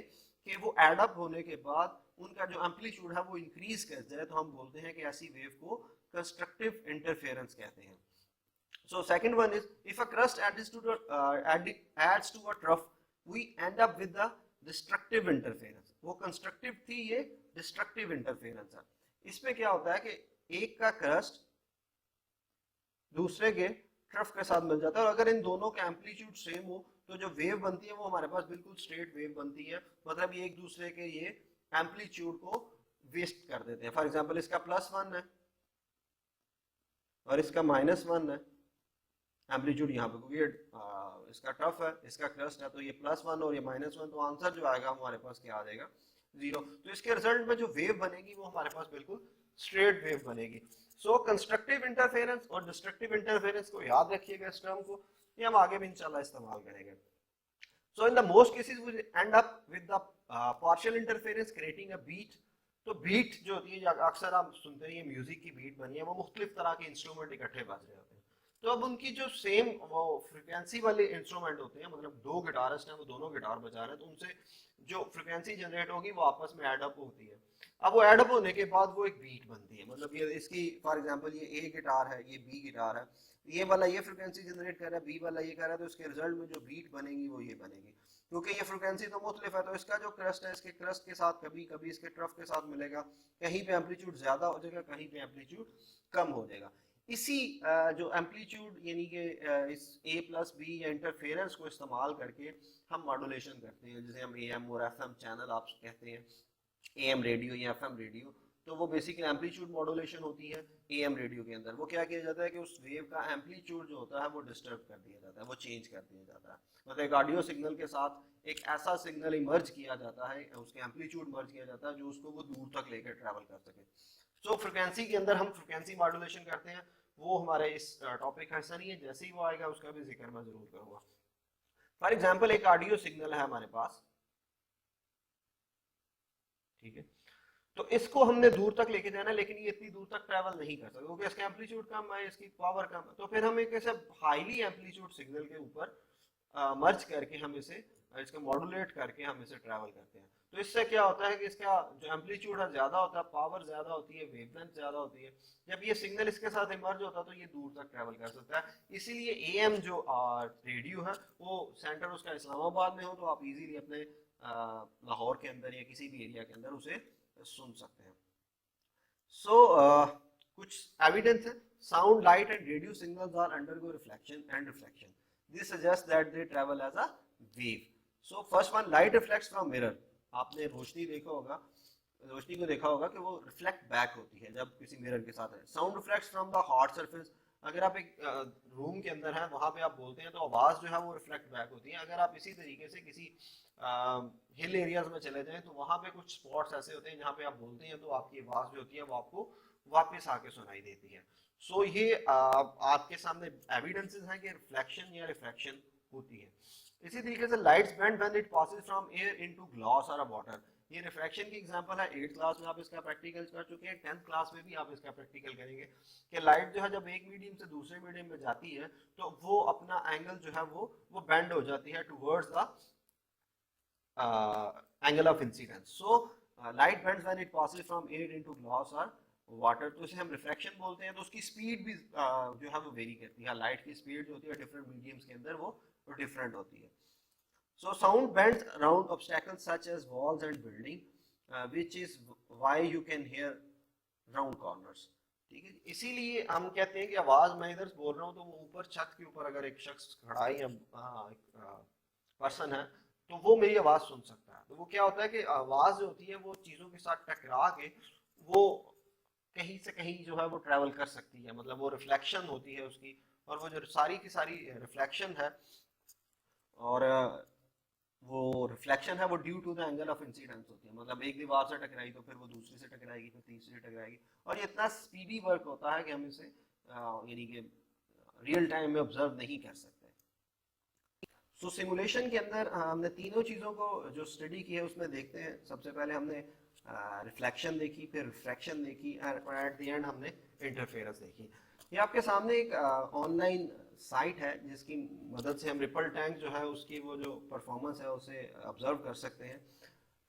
कि वो एड अप होने के बाद उनका जो एम्पलीट्यूड है वो इंक्रीज कर जाए, तो हम बोलते हैं कि ऐसी वेव को कंस्ट्रक्टिव इंटरफेरेंस कहते हैं। So second one is if a crust adds to a trough, we end up with the destructive interference. वो constructive थी, ये destructive interference है। इसमें क्या होता है कि एक का क्रस्ट दूसरे के ट्रफ के साथ मिल जाता है और अगर इन दोनों का एम्पलीट्यूड सेम हो तो जो वेव बनती है वो हमारे पास बिल्कुल स्ट्रेट वेव बनती है। मतलब ये एक दूसरे के ये एम्पलीट्यूड को वेस्ट कर देते हैं। फॉर एग्जांपल इसका +1 है और इसका -1 है, एम्पलीट्यूड यहाँ पे, क्योंकि इसका टफ है, इसका क्रस्ट है, तो ये +1 और ये -1, तो आंसर जो आएगा हमारे पास क्या आ जाएगा, 0। तो इसके रिजल्ट में जो वेव बनेगी वो हमारे पास बिल्कुल स्ट्रेट वेव बनेगी। सो कंस्ट्रक्टिव इंटरफेरेंस और डिस्ट्रक्टिव इंटरफेरेंस को याद रखिएगा, इस टर्म को, ये हम आगे भी इंशाल्लाह इस्तेमाल करेंगे। So in the most cases we end up with the partial interference creating a beat। तो बीट जो होती है, अक्सर आप सुनते हैं ये म्यूजिक की बीट बनी है, वो मुख्तलिफ तरह के इंस्ट्रूमेंट इकट्ठे बज रहे होते हैं। तो अब उनकी जो सेम वो फ्रिक्वेंसी वाले इंस्ट्रूमेंट होते हैं, मतलब दो गिटारिस्ट हैं, वो दोनों गिटार बजा रहे हैं, तो उनसे जो फ्रिक्वेंसी जनरेट होगी वो आपस में एड अप होती है। अब वो एड अप होने के बाद वो एक बीट बनती है, मतलब ये इसकी फॉर एग्जांपल ये ए गिटार है, ये बी गिटार है, ये वाला ये फ्रिक्वेंसी जनरेट कर रहा है, बी वाला ये कर रहा है, तो इसके रिजल्ट में जो बीट बनेगी वो ये बनेगी। क्योंकि ये फ्रिक्वेंसी तो मुख्तलिफ है, तो इसका जो क्रस्ट है, इसके क्रस्ट के साथ कभी कभी इसके ट्रफ के साथ मिलेगा, कहीं पे एम्पलीट्यूड ज्यादा हो जाएगा, कहीं पे एम्पलीट्यूड कम हो जाएगा। इसी जो एम्पलीट्यूड यानी कि इस A+B या इंटरफेरेंस को इस्तेमाल करके हम मॉड्यूलेशन करते हैं, जिसे हम AM और FM चैनल आप कहते हैं, AM रेडियो या FM रेडियो। तो वो बेसिकली एम्पलीट्यूड मॉड्यूलेशन होती है AM रेडियो के अंदर। वो क्या किया जाता है कि उस वेव का एम्पलीट्यूड जो होता है वो डिस्टर्ब कर दिया जाता है, वो चेंज कर दिया जाता है, मतलब एक ऑडियो सिग्नल के साथ एक ऐसा सिग्नल इमर्ज किया जाता है, उसके एम्पलीट्यूड मर्ज किया जाता है जो उसको वो दूर तक लेकर ट्रैवल कर सके। सो फ्रिक्वेंसी के अंदर हम फ्रिक्वेंसी मॉड्यूलेशन करते हैं, वो हमारे इस टॉपिक का हिस्सा नहीं है, जैसे ही वो आएगा उसका भी जिक्र मैं जरूर करूंगा। फॉर एग्जाम्पल एक ऑडियो सिग्नल है हमारे पास, ठीक है, तो इसको हमने दूर तक लेके जाना है, लेकिन ये इतनी दूर तक ट्रैवल नहीं कर सकता क्योंकि इसका एम्पलीट्यूड कम है, इसकी पावर कम है। तो फिर हम एक ऐसे हाईली एम्पलीट्यूड सिग्नल के ऊपर मर्ज करके हम इसे इसका मॉड्यूलेट करके हम इसे ट्रैवल करते हैं। तो इससे क्या होता है कि इसका जो एम्पलीट्यूड है ज्यादा होता है, पावर ज्यादा होती है, वेवलेंथ ज्यादा होती है। जब ये सिग्नल इसके साथ इमर्ज होता है तो ये दूर तक ट्रैवल कर सकता है। इसीलिए AM जो रेडियो है वो सेंटर उसका इस्लामाबाद में हो, तो आप इजीली अपने लाहौर के अंदर या किसी भी एरिया के अंदर उसे सुन सकते हैं। कुछ एविडेंस है, sound, light and radio signals are undergo reflection and reflection, this suggest that they travel as a wave. So first one, light reflects from mirror. आपने रोशनी देखा होगा, रोशनी को देखा होगा कि वो रिफ्लेक्ट बैक होती है जब किसी मिरर के साथ है। Sound reflects from the hard surface, अगर आप एक रूम के अंदर हैं, वहां पे आप बोलते हैं तो आवाज जो है वो रिफ्लेक्ट बैक होती है। अगर आप इसी तरीके से किसी हिल एरियाज में चले जाएं तो वहां पे कुछ स्पॉट्स ऐसे होते हैं जहां पे आप बोलते हैं तो आपकी आवाज जो होती है वो आपको वापस आके सुनाई देती है। सो ये आपके सामने एविडेंसेस हैं कि रिफ्लेक्शन या रिफ्रैक्शन होती है। इसी तरीके से lights bend when it passes from air into glass और वाटर, ये रिफ्रैक्शन की एग्जांपल है। 8th क्लास में आप इसका प्रैक्टिकल कर चुके हैं, 10th क्लास में भी आप इसका प्रैक्टिकल करेंगे कि लाइट जो है जब एक मीडियम से दूसरे मीडियम में जाती है तो वो अपना एंगल जो है वो बेंड हो जाती है towards the angle of incidence. So light bends when it passes from air into glass और वाटर, तो इसे हम रिफ्रैक्शन बोलते हैं। तो उसकी स्पीड भी जो है वो वेरी करती है, लाइट की स्पीड जो होती है डिफरेंट मीडियम्स के अंदर वो डिफरेंट होती है। So sound bends around obstacles such as walls and building, which is why you can hear round corners। ठीक है, इसीलिए हम कहते हैं कि आवाज मैं इधर बोल रहा हूँ तो वो ऊपर छत के ऊपर अगर एक शख्स खड़ा है या एक पर्सन है तो वो मेरी आवाज सुन सकता है। तो वो क्या होता है कि आवाज जो होती है वो चीजों के साथ टकरा के वो कहीं से कहीं जो है वो ट्रैवल कर सकती है, मतलब वो रिफ्लेक्शन होती है उसकी, और वो जो सारी की सारी रिफ्लेक्शन है और वो रिफ्लेक्शन है वो due to the angle of incidence होती है, मतलब एक दीवार से टकराई तो फिर वो दूसरी से टकराएगी, फिर तीसरी से टकराएगी, और ये इतना स्पीडी वर्क होता है कि हम इसे यानी कि रियल टाइम में ऑब्जर्व नहीं कर सकते। सो सिमुलेशन के अंदर हमने तीनों चीज़ों को जो स्टडी की है उसमें देखते हैं। सबसे पहले हमने रिफ्लेक्शन देखी, फिर रिफ्रैक्शन देखी, और एट द एंड हमने इंटरफेरेंस देखी। ये आपके सामने एक ऑनलाइन साइट है जिसकी मदद से हम रिपल टैंक जो है उसकी वो जो परफॉर्मेंस है उसे ऑब्जर्व कर सकते हैं।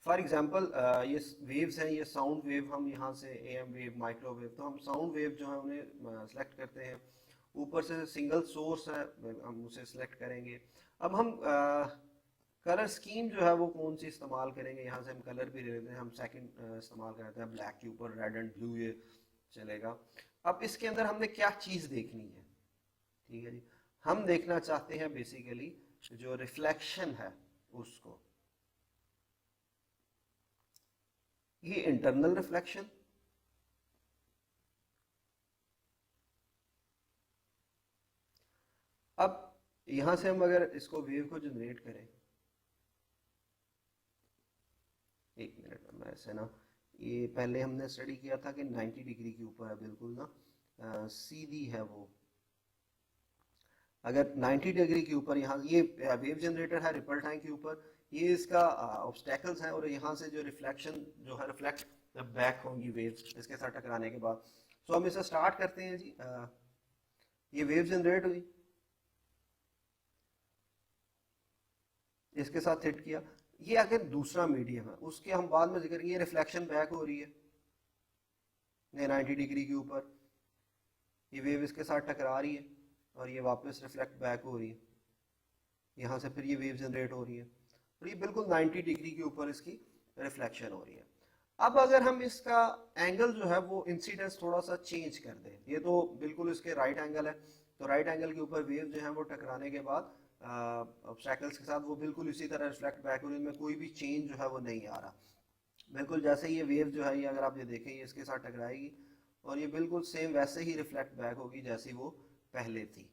फॉर एग्जांपल ये वेव्स हैं, ये साउंड वेव, हम यहाँ से AM वेव, माइक्रोवेव, तो हम साउंड वेव जो है उन्हें सेलेक्ट करते हैं। ऊपर से सिंगल सोर्स है, हम उसे सेलेक्ट करेंगे। अब हम कलर स्कीम जो है वो कौन सी इस्तेमाल करेंगे, यहाँ से हम कलर भी ले लेते हैं। हम सेकंड इस्तेमाल करते हैं ब्लैक के ऊपर रेड एंड ब्लू, ये चलेगा। अब इसके अंदर हमने क्या चीज़ देखनी है, ठीक है जी, हम देखना चाहते हैं बेसिकली जो रिफ्लेक्शन है उसको, ये इंटरनल रिफ्लेक्शन, अब यहाँ से हम अगर इसको वेव को जनरेट करें, एक मिनट में ऐसे ना, ये पहले हमने स्टडी किया था कि 90 डिग्री के ऊपर है बिल्कुल ना, सीधी है वो। अगर 90 डिग्री के ऊपर यहाँ ये वेव जनरेटर है रिपल टाइम के ऊपर, ये इसका ऑब्स्टेकल्स हैं, और यहाँ से जो रिफ्लेक्शन जो है रिफ्लेक्ट बैक होंगी वेव इसके साथ टकराने के बाद। सो हम इसे स्टार्ट करते हैं जी। ये वेव जनरेट हुई, इसके साथ हिट किया, ये अगर दूसरा मीडियम है उसके हम बाद में जिक्र करेंगे, रिफ्लेक्शन बैक हो रही है ये 90 डिग्री के ऊपर, ये वेव इसके साथ टकरा रही है और ये वापस रिफ्लेक्ट बैक हो रही है, यहाँ से फिर ये वेव जनरेट हो रही है और ये बिल्कुल 90 डिग्री के ऊपर इसकी रिफ्लेक्शन हो रही है। अब अगर हम इसका एंगल जो है वो इंसिडेंस थोड़ा सा चेंज कर दें, ये तो बिल्कुल इसके राइट एंगल है, तो राइट एंगल के ऊपर वेव जो है वो टकराने के बाद ऑब्स्टैकल्स के साथ वो बिल्कुल इसी तरह रिफ्लेक्ट बैक हो रही है, इनमें कोई भी चेंज जो है वो नहीं आ रहा। बिल्कुल जैसे ये वेव जो है ये अगर आप ये देखें ये इसके साथ टकराएगी और ये बिल्कुल सेम वैसे ही रिफ्लेक्ट बैक होगी जैसी वो पहले थी।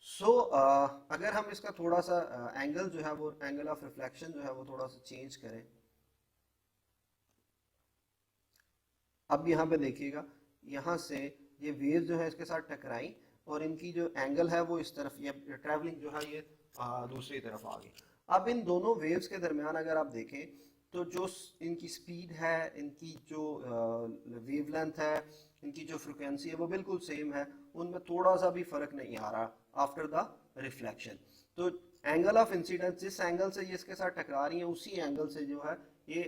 सो अगर हम इसका थोड़ा सा एंगल जो है वो एंगल ऑफ रिफ्लेक्शन जो है वो थोड़ा सा चेंज करें, अब यहाँ पे देखिएगा यहाँ से ये वेव जो है इसके साथ टकराई और इनकी जो एंगल है वो इस तरफ, ये ट्रैवलिंग जो है ये दूसरी तरफ आ गई। अब इन दोनों वेव्स के दरमियान अगर आप देखें तो जो इनकी स्पीड है, इनकी जो वेवलेंथ है, इनकी जो फ्रिक्वेंसी है वो बिल्कुल सेम है, उनमें थोड़ा सा भी फर्क नहीं आ रहा आफ्टर द रिफ्लेक्शन। तो एंगल ऑफ इंसिडेंस जिस एंगल से ये इसके साथ टकरा रही है उसी एंगल से जो है ये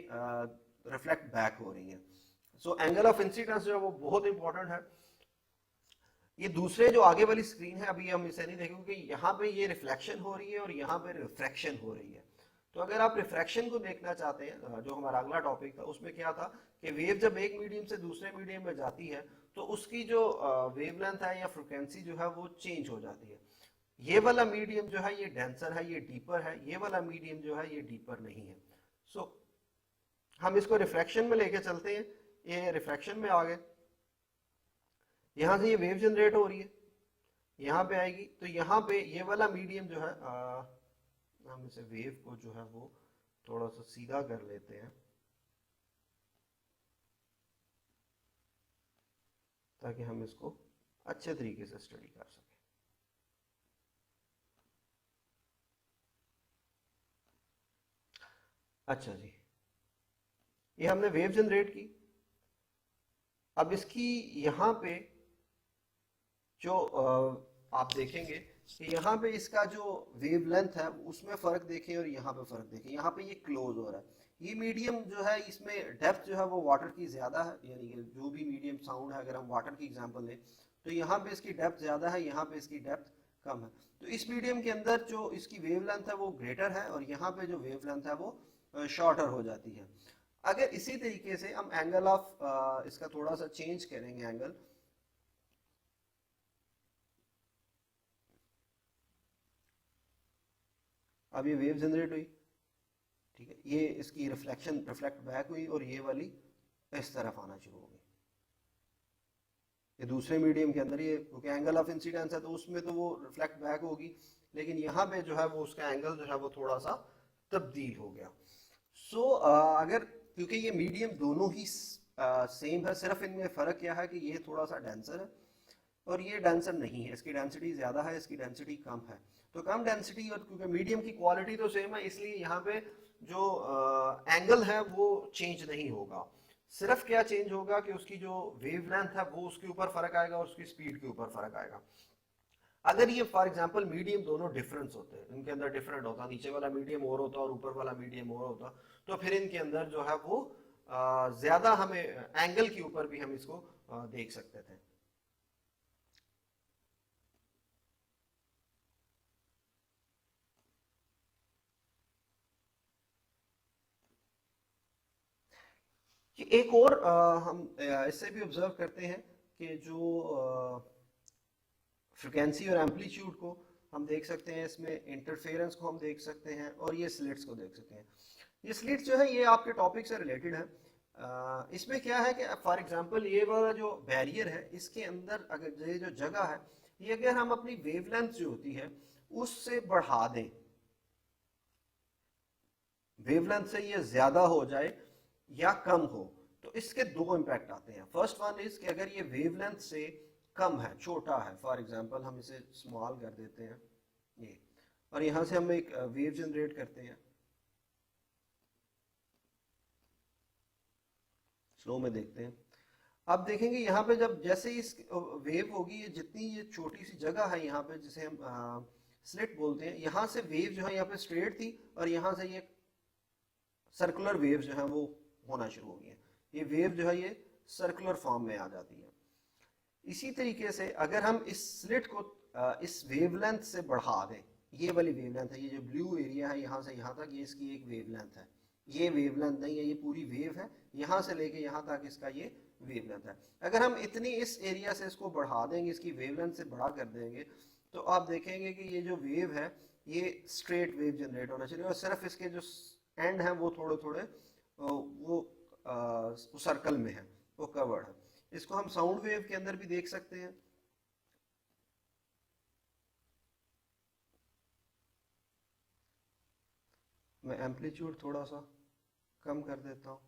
रिफ्लेक्ट बैक हो रही है। सो एंगल ऑफ इंसिडेंस जो है वो बहुत इंपॉर्टेंट है। ये दूसरे जो आगे वाली स्क्रीन है अभी हम इसे नहीं देखेंगे क्योंकि यहाँ पे ये रिफ्लेक्शन हो रही है और यहाँ पे रिफ्रैक्शन हो रही है। तो अगर आप रिफ्रैक्शन को देखना चाहते हैं, जो हमारा अगला टॉपिक था उसमें क्या था कि वेव जब एक मीडियम से दूसरे मीडियम में जाती है तो उसकी जो वेवलेंथ है या फ्रिक्वेंसी जो है वो चेंज हो जाती है। ये वाला मीडियम जो है ये डेंसर है, ये डीपर है, ये वाला मीडियम जो है ये डीपर नहीं है। सो हम इसको रिफ्रैक्शन में लेके चलते हैं, ये रिफ्रैक्शन में आ गए, यहाँ से ये वेव जनरेट हो रही है, यहाँ पे आएगी, तो यहाँ पे ये वाला मीडियम जो है हम इसे वेव को जो है वो थोड़ा सा सीधा कर लेते हैं ताकि हम इसको अच्छे तरीके से स्टडी कर सकें। अच्छा जी, ये हमने वेव जनरेट की। अब इसकी यहाँ पे जो आप देखेंगे कि यहाँ पे इसका जो वेवलेंथ है उसमें फर्क देखें और यहाँ पे फर्क देखें, यहाँ पे ये क्लोज हो रहा है। ये मीडियम जो है इसमें डेप्थ जो है वो वाटर की ज़्यादा है, यानी कि जो भी मीडियम साउंड है अगर हम वाटर की एग्जांपल लें तो यहाँ पे इसकी डेप्थ ज़्यादा है, यहाँ पे इसकी डेप्थ कम है। तो इस मीडियम के अंदर जो इसकी वेवलेंथ है वो ग्रेटर है और यहाँ पे जो वेवलेंथ है वो शॉर्टर हो जाती है। अगर इसी तरीके से हम एंगल ऑफ इसका थोड़ा सा चेंज करेंगे एंगल, अब ये वेव जनरेट हुई, ठीक है, ये इसकी रिफ्लेक्शन रिफ्लेक्ट बैक हुई और ये वाली इस तरफ आना शुरू हो गई। ये दूसरे मीडियम के अंदर ये क्योंकि एंगल ऑफ इंसिडेंस है तो उसमें तो वो रिफ्लेक्ट बैक होगी, लेकिन यहाँ पे जो है वो उसका एंगल जो है वो थोड़ा सा तब्दील हो गया। सो अगर क्योंकि ये मीडियम दोनों ही सेम है, सिर्फ इनमें फ़र्क क्या है कि ये थोड़ा सा डेंसर है और ये डेंसर नहीं है, इसकी डेंसिटी ज़्यादा है, इसकी डेंसिटी कम है। तो कम डेंसिटी और क्योंकि मीडियम की क्वालिटी तो सेम है इसलिए यहाँ पे जो एंगल है वो चेंज नहीं होगा। सिर्फ क्या चेंज होगा कि उसकी जो वेवलेंथ है वो उसके ऊपर फर्क आएगा और उसकी स्पीड के ऊपर फर्क आएगा। अगर ये फॉर एग्जांपल मीडियम दोनों डिफरेंस होते हैं, इनके अंदर डिफरेंट होता, नीचे वाला मीडियम और होता और ऊपर वाला मीडियम और होता, तो फिर इनके अंदर जो है वो ज्यादा हमें एंगल के ऊपर भी हम इसको देख सकते थे। एक और हम इससे भी ऑब्जर्व करते हैं कि जो फ्रिक्वेंसी और एम्पलीट्यूड को हम देख सकते हैं, इसमें इंटरफेरेंस को हम देख सकते हैं और ये स्लिट्स को देख सकते हैं। ये स्लिट्स जो है ये आपके टॉपिक से रिलेटेड है। इसमें क्या है कि फॉर एग्जांपल ये वाला जो बैरियर है इसके अंदर अगर ये जो जगह है ये अगर हम अपनी वेवलेंथ जो होती है उससे बढ़ा दें, वेवलेंथ से ये ज्यादा हो जाए या कम हो, तो इसके दो इम्पैक्ट आते हैं। फर्स्ट वन इज कि अगर ये वेवलेंथ से कम है, छोटा है, फॉर एग्जांपल हम इसे स्मॉल कर देते हैं ये, और यहां से हम एक वेव जनरेट करते हैं, स्लो में देखते हैं। आप देखेंगे यहाँ पे जब जैसे ही इस वेव होगी, ये जितनी ये छोटी सी जगह है यहाँ पे जिसे हम स्लिट बोलते हैं, यहाँ से वेव जो है यहाँ पे स्ट्रेट थी और यहाँ से ये सर्कुलर वेव जो है वो होना शुरू हो गई है। ये वेव जो है ये सर्कुलर फॉर्म में आ जाती है। इसी तरीके से अगर हम इस स्लिट को इस वेवलेंथ से बढ़ा दें, ये वाली वेवलेंथ है, ये जो ब्लू एरिया है यहाँ से यहाँ तक, ये इसकी एक वेवलेंथ है, ये वेवलेंथ नहीं है, ये पूरी वेव है, यहाँ से लेके यहाँ तक इसका ये वेवलेंथ है। अगर हम इतनी इस एरिया से इसको बढ़ा देंगे, इसकी वेवलेंथ से बड़ा कर देंगे, तो आप देखेंगे कि ये जो वेव है ये स्ट्रेट वेव जनरेट होना चाहिए, और सिर्फ इसके जो एंड हैं वो थोड़े थोड़े वो सर्कल में है, वो कवर्ड है। इसको हम साउंड वेव के अंदर भी देख सकते हैं। मैं एम्पलीट्यूड थोड़ा सा कम कर देता हूँ।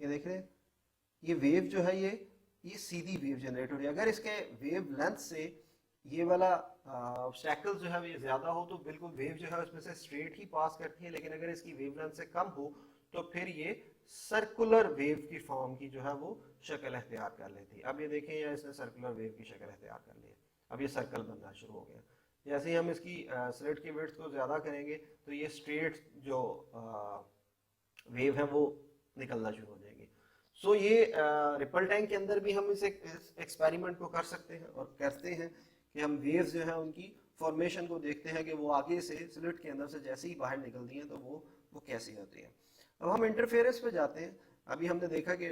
ये देख रहे हैं, ये वेव जो है ये सीधी वेव जनरेट हो रही है। अगर इसके वेव लेंथ से ये वाला ऑब्स्टैकल जो है ये ज्यादा हो तो बिल्कुल वेव जो है उसमें से स्ट्रेट ही पास करती है, लेकिन अगर इसकी वेव लेंथ से कम हो तो फिर ये सर्कुलर वेव की फॉर्म की जो है वो शक्ल अख्तियार कर लेती है। अब ये देखें, या इसने सर्कुलर वेव की शक्ल अख्तियार कर ली है, अब ये सर्कल बनना शुरू हो गया। जैसे ही हम इसकी स्लिट की विड्थ को ज्यादा करेंगे तो ये स्ट्रेट जो वेव है वो निकलना शुरू हो जाएगी। सो ये रिपल टैंक के अंदर भी हम इस एक्सपेरिमेंट को कर सकते हैं और करते हैं कि हम वेव्स जो है उनकी फॉर्मेशन को देखते हैं कि वो आगे से स्लिट के अंदर से जैसे ही बाहर निकलती हैं तो वो कैसी होती है। अब हम इंटरफेरेंस पे जाते हैं। अभी हमने देखा कि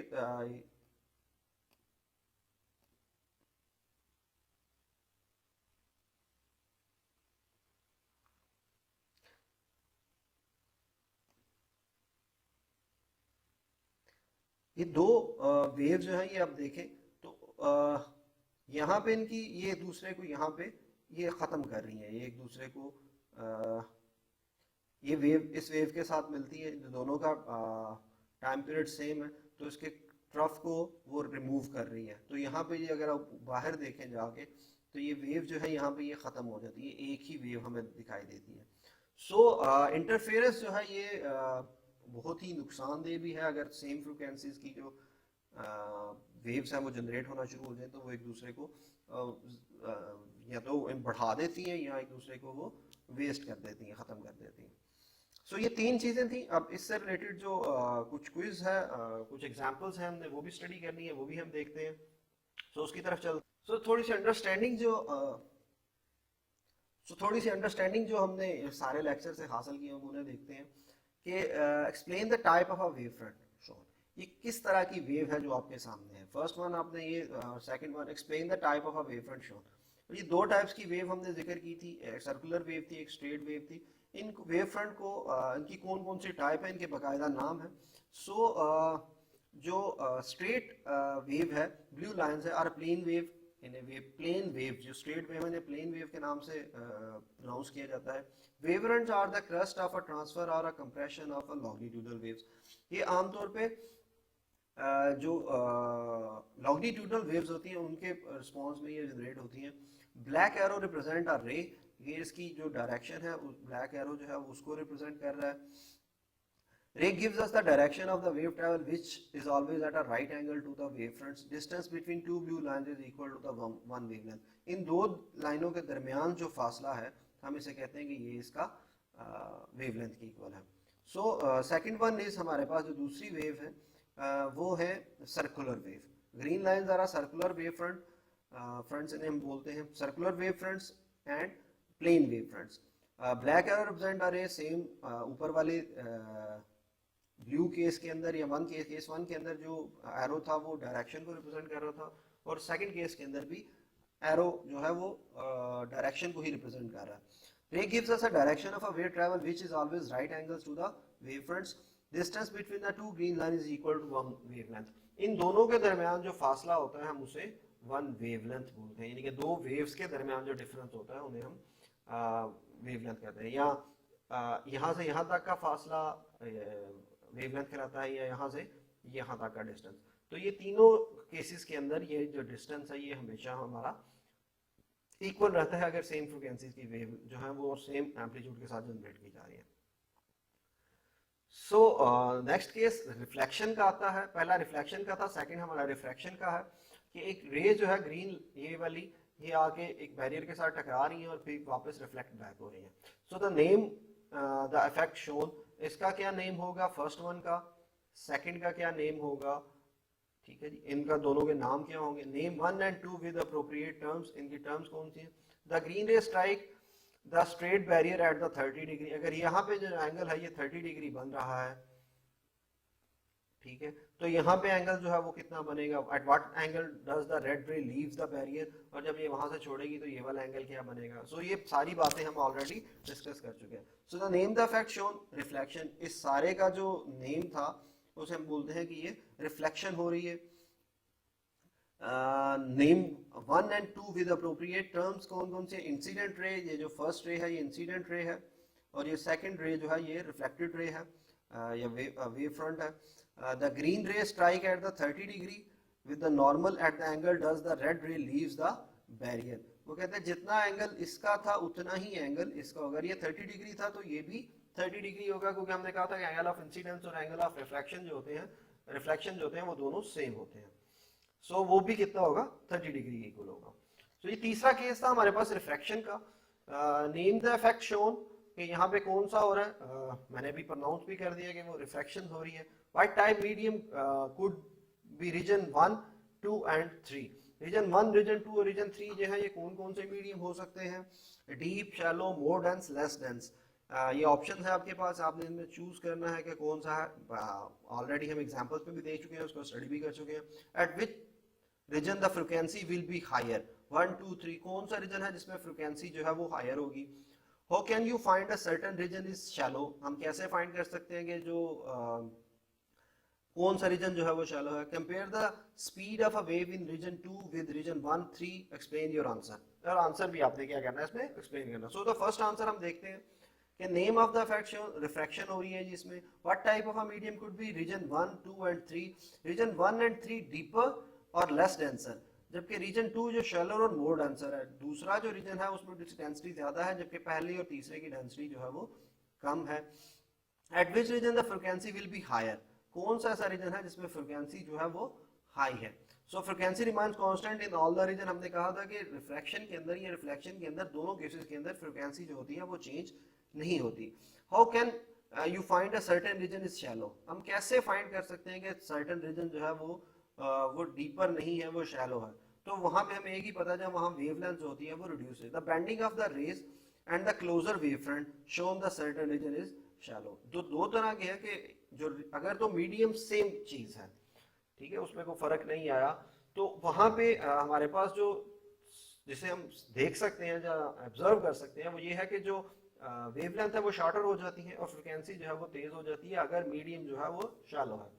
ये दो वेव जो है ये आप देखें तो यहाँ पे इनकी ये दूसरे को यहाँ पे ये ख़त्म कर रही है, ये एक दूसरे को ये वेव इस वेव के साथ मिलती है, दोनों का टाइम पीरियड सेम है, तो इसके ट्रफ को वो रिमूव कर रही है। तो यहाँ पे ये अगर आप बाहर देखें जाके तो ये वेव जो है यहाँ पे ये ख़त्म हो जाती है, एक ही वेव हमें दिखाई देती है। सो इंटरफेरेंस जो है ये बहुत ही नुकसानदेह भी है। अगर सेम फ्रिक्वेंसीज की जो वेव्स हैं वो जनरेट होना शुरू हो जाए तो वो एक दूसरे को या तो बढ़ा देती हैं या एक दूसरे को वो वेस्ट कर देती हैं, ख़त्म कर देती हैं। सो ये तीन चीज़ें थी। अब इससे रिलेटेड जो कुछ क्विज है, कुछ एग्जांपल्स हैं, हमने वो भी स्टडी करनी है, वो भी हम देखते हैं। सो उसकी तरफ चल थोड़ी सी अंडरस्टैंडिंग जो हमने सारे लेक्चर से हासिल किए हम उन्हें देखते हैं कि explain the type of a wave front shown. ये किस तरह की वेव है जो आपके सामने है। फर्स्ट वन आपने ये, second one explain the type of a wave front shown. ये दो टाइप्स की वेव हमने जिक्र की थी, एक सर्कुलर वेव थी, एक स्ट्रेट वेव थी। इन वेव फ्रंट को इनकी कौन कौन सी टाइप है, इनके बाकायदा नाम है। सो जो स्ट्रेट वेव है, ब्लू लाइंस है, are plane wave in a plane wave. जो स्ट्रेट वेव है प्लेन वेव के नाम से प्रोनाउंस किया जाता है। Wavefronts are the crest of a transverse or a compression of a longitudinal waves. ये आमतौर पे जो लॉन्गिट्यूडल वेव्स होती हैं उनके रिस्पॉन्स में ये जनरेट होती हैं। ब्लैक एरो रिप्रेजेंट अ रे, ये इसकी जो डायरेक्शन है ब्लैक एरो जो है उसको रिप्रेजेंट कर रहा है। Ray gives us the direction of the wave travel, which is always at a right angle to the wavefronts. Distance between two blue lines is equal to the one wavelength. इन दो लाइनों के दरमियान जो फासला है हम इसे कहते हैं कि ये इसका वेवलेंथ की इक्वल है। सो सेकंड वन इज हमारे पास जो दूसरी वेव है वो है circular wave. Green lines are circular wave front, fronts इन्हें हम बोलते हैं circular wave fronts and plane wave fronts. Black arrow represent are same, ऊपर वाले ब्लू केस के अंदर या केस वन के अंदर जो एरो था वो डायरेक्शन को रिप्रेजेंट कर रहा था, और सेकंड केस के अंदर भी एरो जो है वो डायरेक्शन को ही रिप्रेजेंट कर रहा है। Ray gives us a direction of a wave travel which is always right angles to the wave fronts. Distance between the two green line is equal to one wavelength. इन दोनों के दरमियान जो फासला होता है हम उसे वन वेवलेंथ बोलते हैं, यानी कि दो वेव्स के दरमियान जो डिफरेंस होता है उन्हें हम वेवलेंथ कहते हैं। या यहाँ से यहाँ तक का फासला वेवलेंथ कहलाता है, या यहाँ से यहाँ तक का डिस्टेंस। तो ये तीनों केसेस के अंदर ये जो डिस्टेंस है ये हमेशा हमारा इक्वल रहता है अगर सेम फ्रीक्वेंसीज की वेव जो है वो सेम एम्पलीट्यूड के साथ जनरेट की जा रही है। सो नेक्स्ट केस रिफ्लेक्शन का आता है। पहला रिफ्लेक्शन का था, सेकंड हमारा रिफ्रैक्शन का है कि एक रे जो है ग्रीन ये वाली ये आके एक बैरियर के साथ टकरा रही है और फिर वापस रिफ्लेक्ट बैक हो रही है। So the name the effect shown, इसका क्या नेम होगा फर्स्ट वन का, सेकंड का क्या नेम होगा, ठीक है जी, इनका दोनों के नाम क्या होंगे। Name 1 and 2 with appropriate terms, इनकी टर्म्स कौन सी हैं। द ग्रीन रे strike the straight barrier at the 30 degree, अगर यहाँ पे जो एंगल है ये 30 डिग्री बन रहा है, ठीक है, तो यहाँ पे एंगल जो है वो कितना बनेगा, at what angle does the red रे लीव्स द बैरियर, और जब ये वहां से छोड़ेगी तो ये वाला एंगल क्या बनेगा। सो ये सारी बातें हम ऑलरेडी डिस्कस कर चुके हैं। So the name the effect shown reflection, इस सारे का जो नेम था उसे हम बोलते हैं कि ये रिफ्लेक्शन हो रही है। Name 1 and 2 with appropriate terms, कौन कौन से, इंसिडेंट रे, ये जो फर्स्ट रे है ये इंसिडेंट रे है, और ये सेकंड रे जो है ये रिफ्लेक्टेड रे है या वेव फ्रंट है। The green ray strike at the 30 degree with the normal at the angle does the red ray leaves the barrier। वो कहते हैं जितना एंगल इसका था उतना ही एंगल इसका होगा। अगर ये 30 डिग्री था तो ये भी 30 डिग्री होगा, क्योंकि हमने कहा था कि एंगल ऑफ इंसिडेंस और एंगल ऑफ रिफ्लेक्शन जो होते हैं, रिफ्लेक्शन जो होते हैं वो दोनों सेम होते हैं। सो वो भी कितना होगा, 30 डिग्री इक्वल होगा। तो ये तीसरा केस था हमारे पास रिफ्रैक्शन का। नेम द इफेक्ट शोन, कि यहाँ पे कौन सा हो रहा है, मैंने भी प्रोनाउंस भी कर दिया कि वो रिफ्रैक्शन हो रही है। What type medium could be region 1, 2 and 3। Region 1, region 2 और रीजन 3 जो है ये कौन कौन से मीडियम हो सकते हैं, डीप, शैलो, मोर डेंस, लेस डेंस। ये ऑप्शन है आपके पास, आपने इनमें चूज करना है कि कौन सा है। ऑलरेडी हम एग्जांपल्स पे भी देख चुके हैं, उसको स्टडी भी कर चुके हैं। At which region the frequency will be higher, 1, 2, 3, कौन सा रीजन है जिसमें फ्रीक्वेंसी जो है वो हायर होगी। How can you find a certain region is shallow, हम कैसे फाइंड कर सकते हैं कि जो कौन सा रीजन जो है वो शैलो है। Compare the speed of a wave in region 2 with region 1, 3, explain your answer. और आंसर भी आपने क्या करना है इसमें एक्सप्लेन करना। सो द फर्स्ट आंसर हम देखते हैं कि name of the effect refraction हो रही है जिसमें what type of a medium could be region 1, 2 and 3। Region 1 and 3 deeper और लेस डेंसर, जबकि रीजन 2 जो शैलर और मोर डेंसर है। दूसरा जो रीजन है उसमें डेंसिटी ज्यादा है, जबकि पहले और तीसरे की डेंसिटी जो है वो कम है। At which region the frequency will be higher, कौन सा ऐसा रीजन है जिसमें फ्रीक्वेंसी जो है वो हाई है। So frequency remains constant in all the region. हमने कहा था कि रिफ्रैक्शन के अंदर या रिफ्लेक्शन के अंदर दोनों केसेस के अंदर फ्रीक्वेंसी जो होती है वो चेंज नहीं होती। How can you find a certain region is shallow, हम कैसे फाइंड कर सकते हैं कि सर्टेन रीजन जो है वो डीपर नहीं है, वो शैलो है। तो वहां पे हमें एक ही पता जब वहां वेवलेंथ जो होती है वो रिड्यूस है। The bending of the rays and the closer wave front shown the certain region is shallow. दो तरह के है कि जो अगर तो मीडियम सेम चीज है, ठीक है, उसमें कोई फर्क नहीं आया, तो वहां पे हमारे पास जो जिसे हम देख सकते हैं या ऑब्जर्व कर सकते हैं वो ये है कि जो वेवलेंथ है वो शॉर्टर हो जाती है और फ्रीक्वेंसी जो है वो तेज हो जाती है अगर मीडियम जो है वो शैलो है।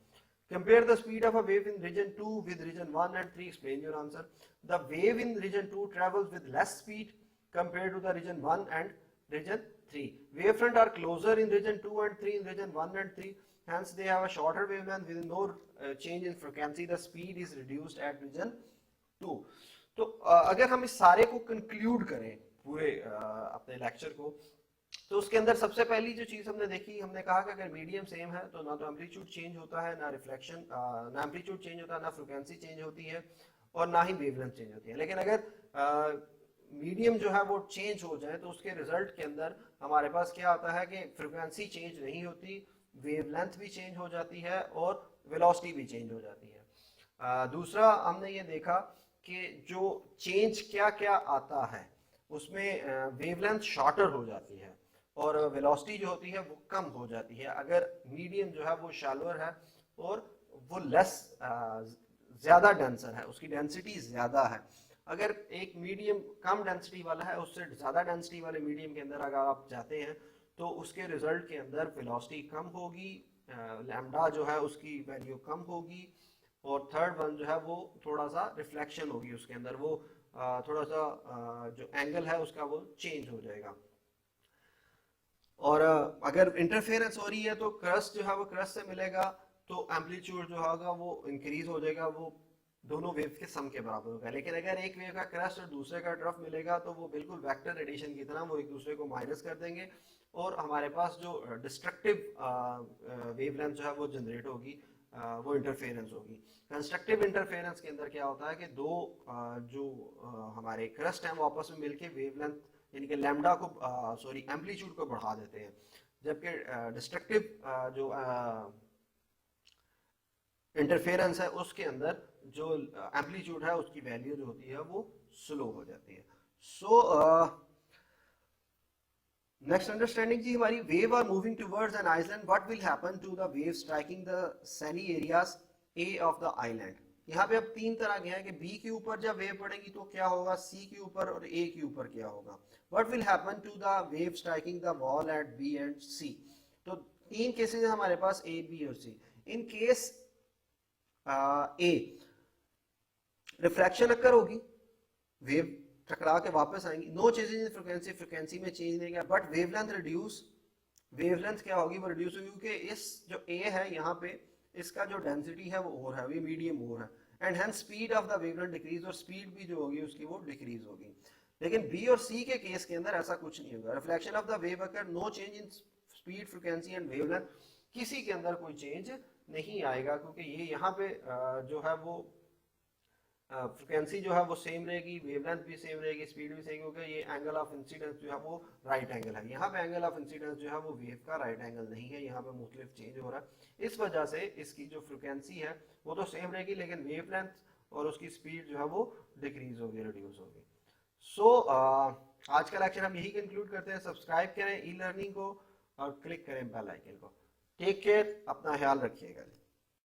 Compare the speed of a wave in region 2 with region 1 and 3. Explain your answer. The wave in region 2 travels with less speed compared to the region 1 and region 3. Wavefront are closer in region 2 and 3 in region 1 and 3. Hence, they have a shorter wavelength with no change in frequency. The speed is reduced at region 2. तो अगर हम इस सारे को conclude करें पूरे अपने lecture को, तो उसके अंदर सबसे पहली जो चीज हमने देखी, हमने कहा कि अगर मीडियम सेम है तो ना तो एम्पलीट्यूड चेंज होता है, ना रिफ्लेक्शन ना एम्पलीट्यूड चेंज होता है, ना फ्रीक्वेंसी चेंज होती है और ना ही वेवलेंथ चेंज होती है। लेकिन अगर मीडियम जो है वो चेंज हो जाए तो उसके रिजल्ट के अंदर हमारे पास क्या आता है कि फ्रीक्वेंसी चेंज नहीं होती, वेवलेंथ भी चेंज हो जाती है और वेलोसिटी भी चेंज हो जाती है। दूसरा हमने ये देखा कि जो चेंज क्या क्या आता है उसमें वेवलेंथ शॉर्टर हो जाती है और वेलोसिटी जो होती है वो कम हो जाती है अगर मीडियम जो है वो शैलोअर है और वो लेस ज्यादा डेंसर है, उसकी डेंसिटी ज्यादा है। अगर एक मीडियम कम डेंसिटी वाला है उससे ज्यादा डेंसिटी वाले मीडियम के अंदर अगर आप जाते हैं तो उसके रिजल्ट के अंदर वेलोसिटी कम होगी, लैम्डा जो है उसकी वैल्यू कम होगी, और थर्ड वन जो है वो थोड़ा सा रिफ्लेक्शन होगी उसके अंदर, वो थोड़ा सा जो एंगल है उसका वो चेंज हो जाएगा। और अगर इंटरफेरेंस हो रही है तो क्रस्ट जो है वो क्रस्ट से मिलेगा, तो एम्पलीट्यूड जो होगा वो इंक्रीज हो जाएगा, वो दोनों वेव के सम के बराबर होगा। लेकिन अगर एक वेव का क्रस्ट और दूसरे का ट्रफ मिलेगा तो वो बिल्कुल वेक्टर रेडिएशन की तरह वो एक दूसरे को माइनस कर देंगे, और हमारे पास जो डिस्ट्रक्टिव वेवलेंथ जो है वो जनरेट होगी, वो इंटरफेरेंस होगी। कंस्ट्रक्टिव इंटरफेरेंस के अंदर क्या होता है कि दो जो हमारे क्रस्ट हैं वो आपस में मिलके वेवलेंथ यानी कि लैम्डा को सॉरी एम्पलीट्यूड को बढ़ा देते हैं, जबकि डिस्ट्रक्टिव जो इंटरफेरेंस है उसके अंदर जो एम्पलीट्यूड है उसकी वैल्यू जो होती है वो स्लो हो जाती है। सो नेक्स्ट अंडरस्टैंडिंग जी हमारी, wave are moving towards an island, what will happen to the wave striking the sandy areas A of the island. यहाँ पे अब तीन तरह के हैं कि बी के ऊपर जब वेव पड़ेगी तो क्या होगा, सी के ऊपर और ए के ऊपर क्या होगा। What will happen to the wave striking the wall at B and C. तो तीन केसेस हैं हमारे पास, ए बी और सी। इन केस ए रिफ्रैक्शन अकर होगी, वेव टकरा के वापस आएंगी, no changes in frequency, frequency में चेंज नहीं गया, बट वेवलेंथ रिड्यूस, वेवलेंथ क्या होगी वो रिड्यूस होगी, क्योंकि इस जो ए है यहाँ पे इसका जो डेंसिटी है वो और है, वो मीडियम और है, and hence speed of the wavelength decrease, और स्पीड भी जो होगी उसकी वो डिक्रीज होगी। लेकिन बी और सी के केस के अंदर ऐसा कुछ नहीं होगा, reflection of the wave occur, no change in speed, frequency and wavelength, किसी के अंदर कोई चेंज नहीं आएगा, क्योंकि ये यहाँ पे जो है वो फ्रिक्वेंसी जो है वो सेम रहेगी, वेवलेंथ भी सेम रहेगी, स्पीड भी सेम, क्योंकि ये एंगल ऑफ इंसिडेंस जो है वो राइट एंगल है। यहाँ पे एंगल ऑफ इंसिडेंस जो है वो वेव का राइट एंगल नहीं है, यहाँ पे मुख्तलिफ चेंज हो रहा है। इस वजह से इसकी जो फ्रिक्वेंसी है वो तो सेम रहेगी, लेकिन वेवलेंथ और उसकी स्पीड जो है वो डिक्रीज होगी, रिड्यूस होगी। सो आज का लेक्चर हम यही कंक्लूड करते हैं। सब्सक्राइब करें ई लर्निंग को और क्लिक करें बेल आइकन को। टेक केयर, अपना ख्याल रखिएगा।